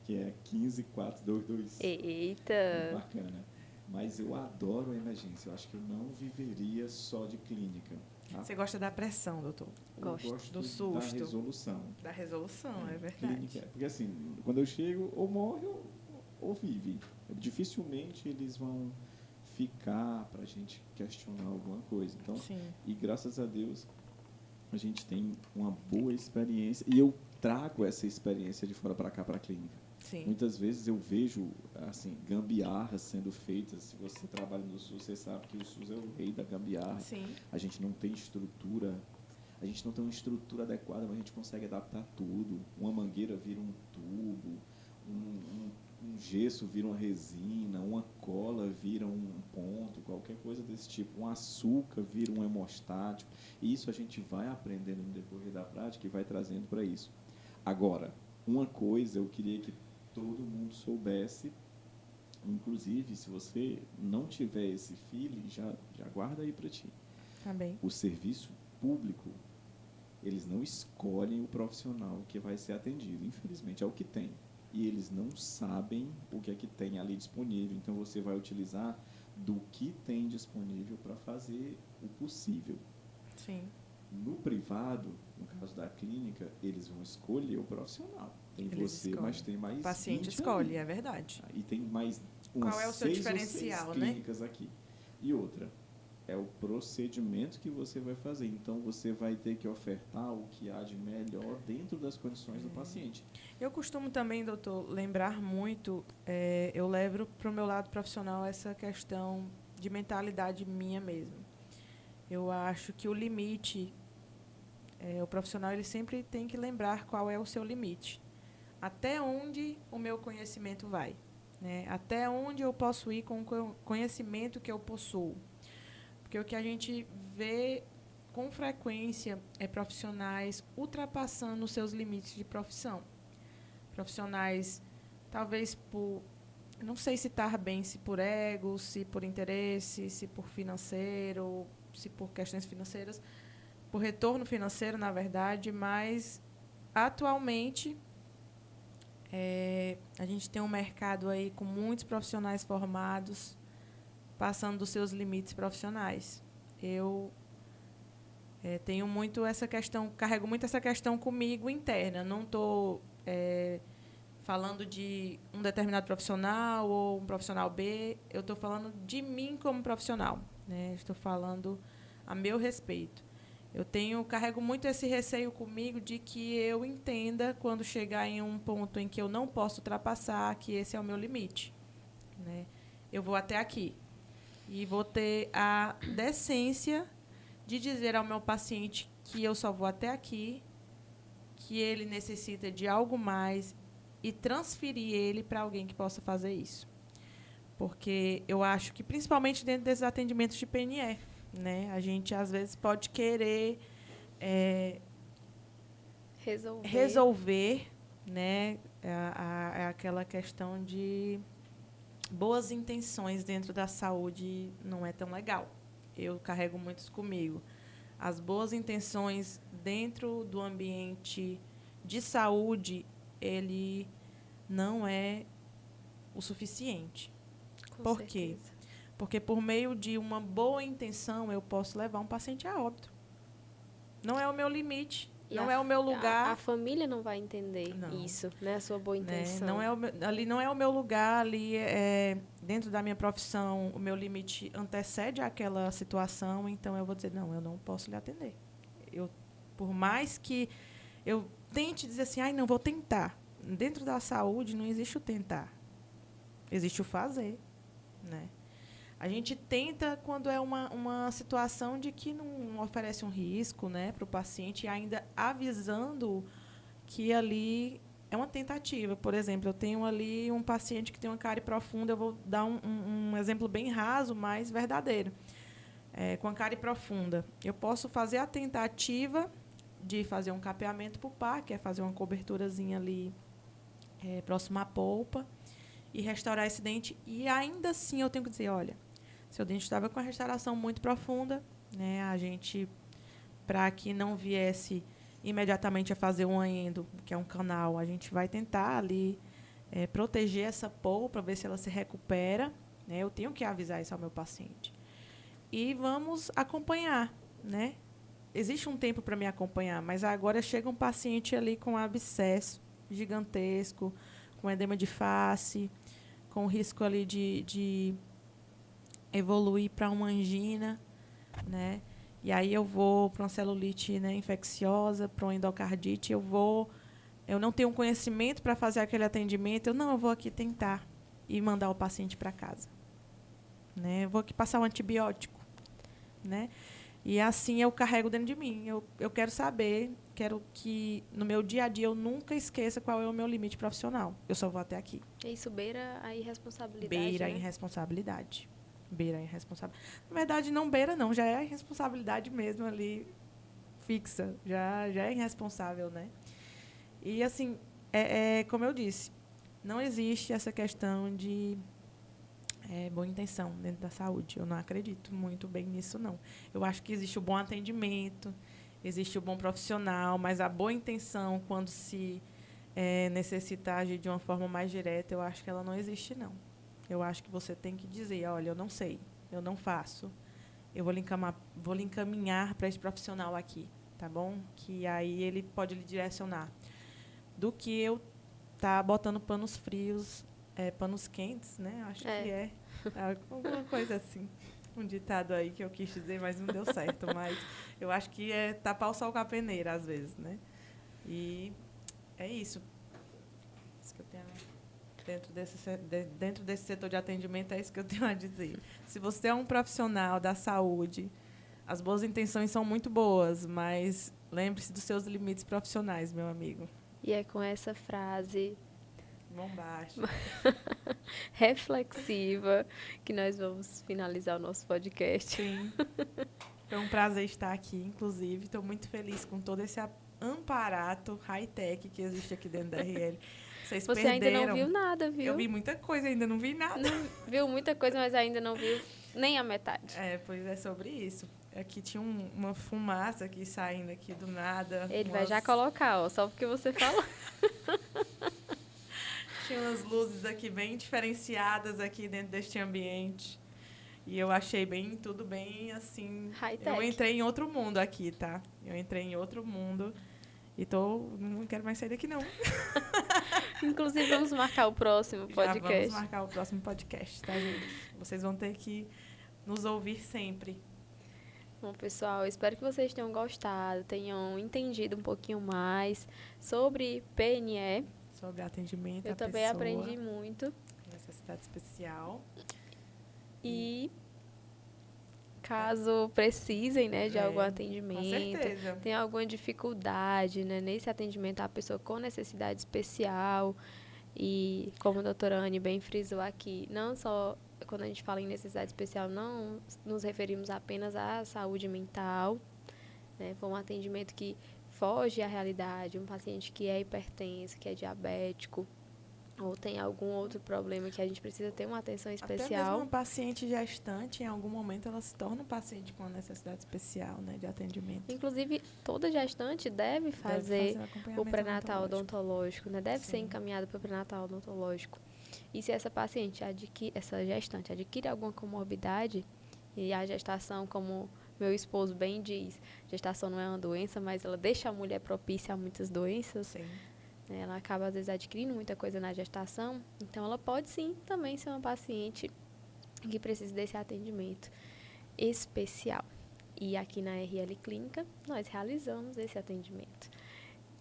Que é 15422. Eita! Bacana. Mas eu adoro a emergência. Eu acho que eu não viveria só de clínica. Tá? Você gosta da pressão, doutor? Eu Gosto. gosto Do susto. da resolução. Da resolução, é verdade. Clínica, porque assim, quando eu chego, ou morre ou vive. Dificilmente eles vão ficar para a gente questionar alguma coisa. Então, Sim. e graças a Deus, a gente tem uma boa experiência. E eu trago essa experiência de fora para cá, para a clínica. Sim. Muitas vezes eu vejo assim, gambiarras sendo feitas. Se você trabalha no SUS, você sabe que o SUS é o rei da gambiarra. Sim. A gente não tem estrutura, a gente não tem uma estrutura adequada, mas a gente consegue adaptar tudo. Uma mangueira vira um tubo, um gesso vira uma resina, uma cola vira um ponto, qualquer coisa desse tipo. Um açúcar vira um hemostático. E isso a gente vai aprendendo no decorrer da prática e vai trazendo para isso. Agora, uma coisa eu queria que todo mundo soubesse, inclusive, se você não tiver esse feeling, já guarda aí para ti. Tá bem. O serviço público, eles não escolhem o profissional que vai ser atendido. Infelizmente, é o que tem. E eles não sabem o que é que tem ali disponível. Então, você vai utilizar do que tem disponível para fazer o possível. Sim. No privado, no caso da clínica, eles vão escolher o profissional. Tem Eles você, escolhem. mas tem mais O paciente 20 escolhe, ali. é verdade. E tem mais umas Qual é o seu 6 ou 6 diferencial, né? clínicas aqui. E outra, é o procedimento que você vai fazer. Então, você vai ter que ofertar o que há de melhor dentro das condições do paciente. Eu costumo também, doutor, lembrar muito, eu levo para o meu lado profissional essa questão de mentalidade minha mesmo. Eu acho que o limite, o profissional ele sempre tem que lembrar qual é o seu limite. Até onde o meu conhecimento vai, né? Até onde eu posso ir com o conhecimento que eu possuo. Porque o que a gente vê com frequência é profissionais ultrapassando os seus limites de profissão. Profissionais, talvez por, não sei citar bem, se por ego, se por interesse, se por financeiro, se por questões financeiras, por retorno financeiro, na verdade, mas atualmente a gente tem um mercado aí com muitos profissionais formados passando dos seus limites profissionais. Eu tenho muito essa questão, carrego muito essa questão comigo interna. Não estou falando de um determinado profissional ou um profissional B, eu estou falando de mim como profissional, né? Estou falando a meu respeito. Carrego muito esse receio comigo de que eu entenda quando chegar em um ponto em que eu não posso ultrapassar, que esse é o meu limite, né? Eu vou até aqui. E vou ter a decência de dizer ao meu paciente que eu só vou até aqui, que ele necessita de algo mais e transferir ele para alguém que possa fazer isso. Porque eu acho que, principalmente dentro desses atendimentos de PNE, né, a gente, às vezes, pode querer resolver, né, aquela questão de boas intenções dentro da saúde não é tão legal. Eu carrego muitos comigo. As boas intenções dentro do ambiente de saúde, ele não é o suficiente. Por quê? Porque por meio de uma boa intenção eu posso levar um paciente a óbito. Não é o meu limite, não é o meu lugar. A família não vai entender isso, né? A sua boa intenção. Ali não é o meu lugar, ali dentro da minha profissão, o meu limite antecede aquela situação, então eu vou dizer, não, eu não posso lhe atender. Por mais que eu tente dizer assim, não, vou tentar. Dentro da saúde não existe o tentar, existe o fazer, né? A gente tenta quando é uma situação de que não oferece um risco, né, para o paciente, e ainda avisando que ali é uma tentativa. Por exemplo, eu tenho ali um paciente que tem uma cárie profunda, eu vou dar um exemplo bem raso, mas verdadeiro. Com a cárie profunda, eu posso fazer a tentativa de fazer um capeamento pulpar, que é fazer uma coberturazinha ali próximo à polpa, e restaurar esse dente. E ainda assim eu tenho que dizer, olha, seu dente estava com uma restauração muito profunda, né? A gente, para que não viesse imediatamente a fazer um endo, que é um canal, a gente vai tentar ali proteger essa polpa, ver se ela se recupera, né? Eu tenho que avisar isso ao meu paciente. E vamos acompanhar, né? Existe um tempo para me acompanhar, mas agora chega um paciente ali com abscesso gigantesco, com edema de face, com risco ali de evoluir para uma angina, né? E aí eu vou para uma celulite, né, infecciosa, para uma endocardite, eu não tenho conhecimento para fazer aquele atendimento, eu vou aqui tentar e mandar o paciente para casa, né? Eu vou aqui passar um antibiótico, né? E assim eu carrego dentro de mim. Eu quero saber, quero que no meu dia a dia eu nunca esqueça qual é o meu limite profissional. Eu só vou até aqui. Isso beira a irresponsabilidade, Beira a né? irresponsabilidade. Beira a irresponsabilidade. Na verdade, não beira, não. Já é a irresponsabilidade mesmo ali fixa. Já é irresponsável, né? E, assim, como eu disse, não existe essa questão de boa intenção dentro da saúde. Eu não acredito muito bem nisso, não. Eu acho que existe o bom atendimento, existe o bom profissional, mas a boa intenção, quando se necessita agir de uma forma mais direta, eu acho que ela não existe, não. Eu acho que você tem que dizer, olha, eu não sei, eu não faço, eu vou lhe encaminhar para esse profissional aqui, tá bom? Que aí ele pode lhe direcionar. Do que eu estar botando panos frios, panos quentes, né? Acho que é alguma coisa assim. Um ditado aí que eu quis dizer, mas não deu certo. Mas eu acho que é tapar o sol com a peneira, às vezes, né? E é isso. Isso que eu tenho dentro desse setor de atendimento, é isso que eu tenho a dizer. Se você é um profissional da saúde, as boas intenções são muito boas, mas lembre-se dos seus limites profissionais, meu amigo. E é com essa frase bombástica, reflexiva que nós vamos finalizar o nosso podcast. Sim. Foi um prazer estar aqui, inclusive. Estou muito feliz com todo esse amparato high-tech que existe aqui dentro da RL. Você perderam. Ainda não viu nada, viu? Eu vi muita coisa, ainda não vi nada. Não viu muita coisa, mas ainda não viu nem a metade. Pois é sobre isso. Aqui tinha uma fumaça aqui saindo aqui do nada. Ele vai já colocar, ó, só porque você falou. Tinha umas luzes aqui bem diferenciadas aqui dentro deste ambiente. E eu achei tudo bem, assim... High-tech. Eu entrei em outro mundo aqui, tá? Eu entrei em outro mundo e não quero mais sair daqui, não. Inclusive, vamos marcar o próximo podcast. Já vamos marcar o próximo podcast, tá, gente? Vocês vão ter que nos ouvir sempre. Bom, pessoal, espero que vocês tenham gostado, tenham entendido um pouquinho mais sobre PNE. Sobre atendimento à pessoa. Eu também aprendi muito. Necessidade especial. E caso precisem, né, de algum atendimento, com certeza. Tem alguma dificuldade, né, nesse atendimento à pessoa com necessidade especial. E como a doutora Anne bem frisou aqui, não só quando a gente fala em necessidade especial, não nos referimos apenas à saúde mental, né, foi um atendimento que foge à realidade, um paciente que é hipertenso, que é diabético, ou tem algum outro problema que a gente precisa ter uma atenção especial. Até mesmo uma paciente gestante, em algum momento, ela se torna um paciente com uma necessidade especial, né, de atendimento. Inclusive, toda gestante deve fazer o pré-natal odontológico, né? Deve ser encaminhada para o pré-natal odontológico. E se essa paciente essa gestante adquire alguma comorbidade, e a gestação, como meu esposo bem diz, gestação não é uma doença, mas ela deixa a mulher propícia a muitas doenças. Sim. Ela acaba, às vezes, adquirindo muita coisa na gestação. Então, ela pode, sim, também ser uma paciente que precisa desse atendimento especial. E aqui na RL Clínica, nós realizamos esse atendimento.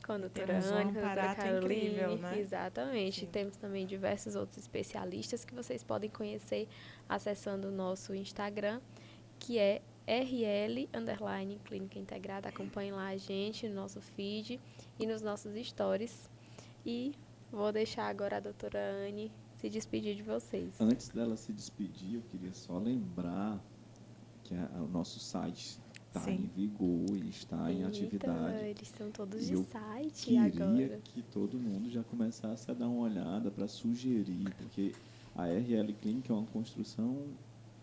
Com a doutora Anne, com a doutora Caroline. Incrível, né? Exatamente. Sim. Temos também diversos outros especialistas que vocês podem conhecer acessando o nosso Instagram, que é RL_Clínica Integrada. Acompanhem lá a gente no nosso feed e nos nossos stories. E vou deixar agora a doutora Anne se despedir de vocês. Antes dela se despedir, eu queria só lembrar que o nosso site está Sim. em vigor e está em Eita, atividade. eles são todos E de eu site queria agora. que todo mundo já começasse a dar uma olhada para sugerir, porque a RL Clínica é uma construção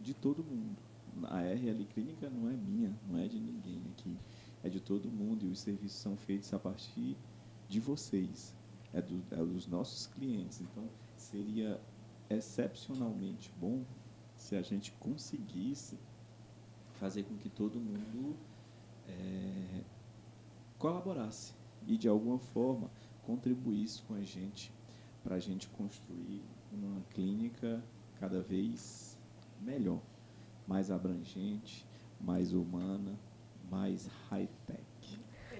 de todo mundo. A RL Clínica não é minha, não é de ninguém aqui, é de todo mundo, e os serviços são feitos a partir de vocês, é dos nossos clientes. Então, seria excepcionalmente bom se a gente conseguisse fazer com que todo mundo colaborasse e, de alguma forma, contribuísse com a gente para a gente construir uma clínica cada vez melhor, mais abrangente, mais humana, mais high-tech.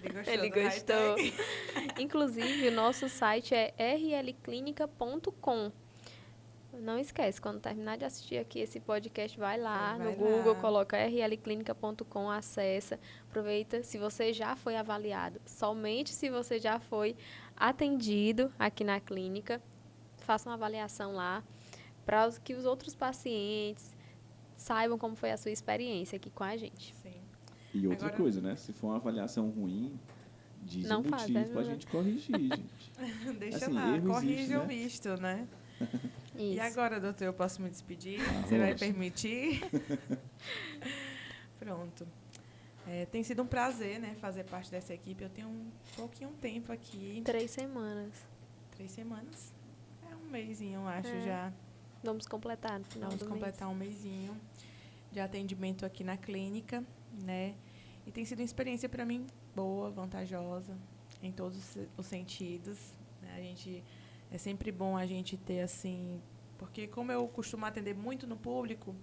Ele Ele gostou. high-tech? Inclusive, o nosso site é rlclinica.com. Não esquece, quando terminar de assistir aqui esse podcast, vai lá Sim, no vai Google, lá. coloca rlclinica.com, acessa, aproveita. Se você já foi avaliado, somente se você já foi atendido aqui na clínica, faça uma avaliação lá, para que os outros pacientes saibam como foi a sua experiência aqui com a gente. Sim. E outra Agora- coisa, né? Se for uma avaliação ruim, diz Não o faz, motivo né? para a gente corrigir, gente. Deixa Assim, lá, erro corrige existe, o né? visto, né? E Isso. agora, doutor, eu posso me despedir? Ah, Você vai lógico. permitir? Pronto. Tem sido um prazer, né, fazer parte dessa equipe. Eu tenho um pouquinho tempo aqui, 3 semanas. 3 semanas. É um mêsinho, eu acho, É. já. Vamos completar no final Vamos do completar um mêsinho de atendimento aqui na clínica, né? E tem sido uma experiência para mim boa, vantajosa, em todos os sentidos, né? É sempre bom a gente ter, assim, porque como eu costumo atender muito no público,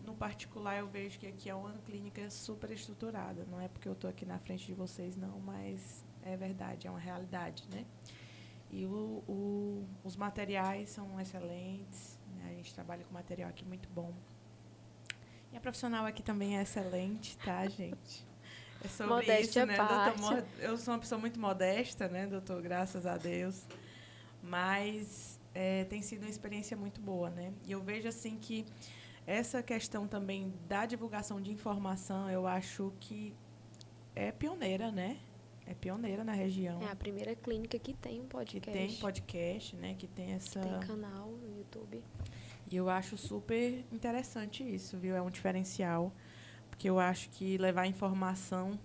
no particular, eu vejo que aqui é uma clínica super estruturada. Não é porque eu estou aqui na frente de vocês, não, mas é verdade, é uma realidade, né? E os materiais são excelentes, né? A gente trabalha com material aqui muito bom. E a profissional aqui também é excelente, tá, gente? É sobre Modéstia isso, né, à parte. doutor? Eu sou uma pessoa muito modesta, né, doutor? Graças a Deus. Mas tem sido uma experiência muito boa, né? E eu vejo, assim, que essa questão também da divulgação de informação, eu acho que é pioneira, né? É pioneira na região. É a primeira clínica que tem um Que podcast. tem podcast, né? Que tem essa... Tem canal no YouTube. E eu acho super interessante isso, viu? É um diferencial, porque eu acho que levar informação,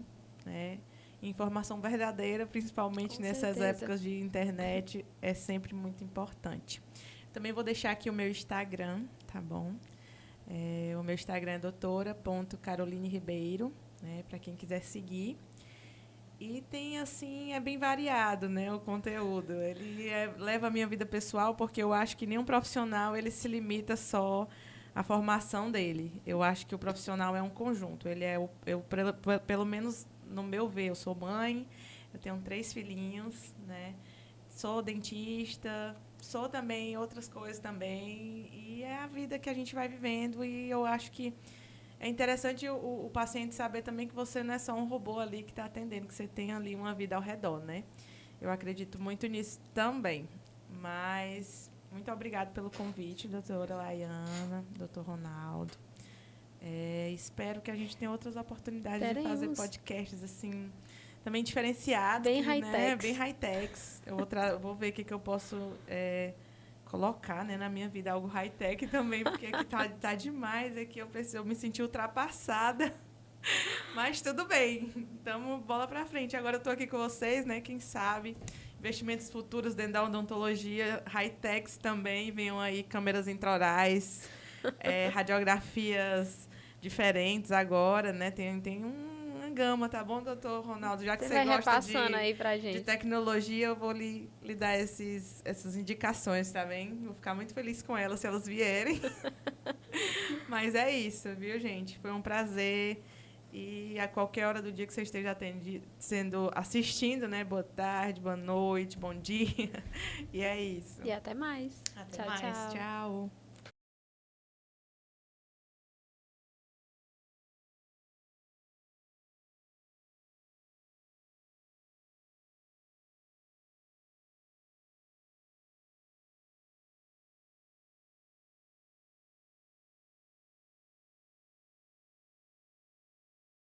né? Informação verdadeira, principalmente Com nessas certeza. épocas de internet, é sempre muito importante. Também vou deixar aqui o meu Instagram, tá bom? O meu Instagram é doutora.caroline.ribeiro, né? Para quem quiser seguir. E tem, assim, é bem variado, né, o conteúdo. Ele leva a minha vida pessoal, porque eu acho que nenhum profissional ele se limita só à formação dele. Eu acho que o profissional é um conjunto. Ele pelo menos no meu ver, eu sou mãe, eu tenho 3 filhinhos, né? Sou dentista, sou também outras coisas também. E é a vida que a gente vai vivendo, e eu acho que é interessante o paciente saber também que você não é só um robô ali que está atendendo, que você tem ali uma vida ao redor, né? Eu acredito muito nisso também. Mas muito obrigada pelo convite, doutora Laiana, doutor Ronaldo. Espero que a gente tenha outras oportunidades de fazer podcasts assim, também diferenciados. Bem né? high-techs. Bem high-techs. Eu vou ver o que eu posso colocar, né, na minha vida algo high-tech também, porque aqui tá demais, aqui eu me senti ultrapassada. Mas tudo bem, então bola pra frente. Agora eu tô aqui com vocês, né, quem sabe, investimentos futuros dentro da odontologia, high-techs também, venham aí câmeras intraorais, radiografias diferentes agora, né, tem uma gama, tá bom, doutor Ronaldo? Já que você gosta repassando aí pra gente. de tecnologia, eu vou lhe dar essas indicações, tá bem? Vou ficar muito feliz com elas, se elas vierem. Mas é isso, viu, gente? Foi um prazer. E a qualquer hora do dia que você esteja assistindo, né? Boa tarde, boa noite, bom dia. E é isso. E até mais. Até Tchau, mais. tchau. Tchau.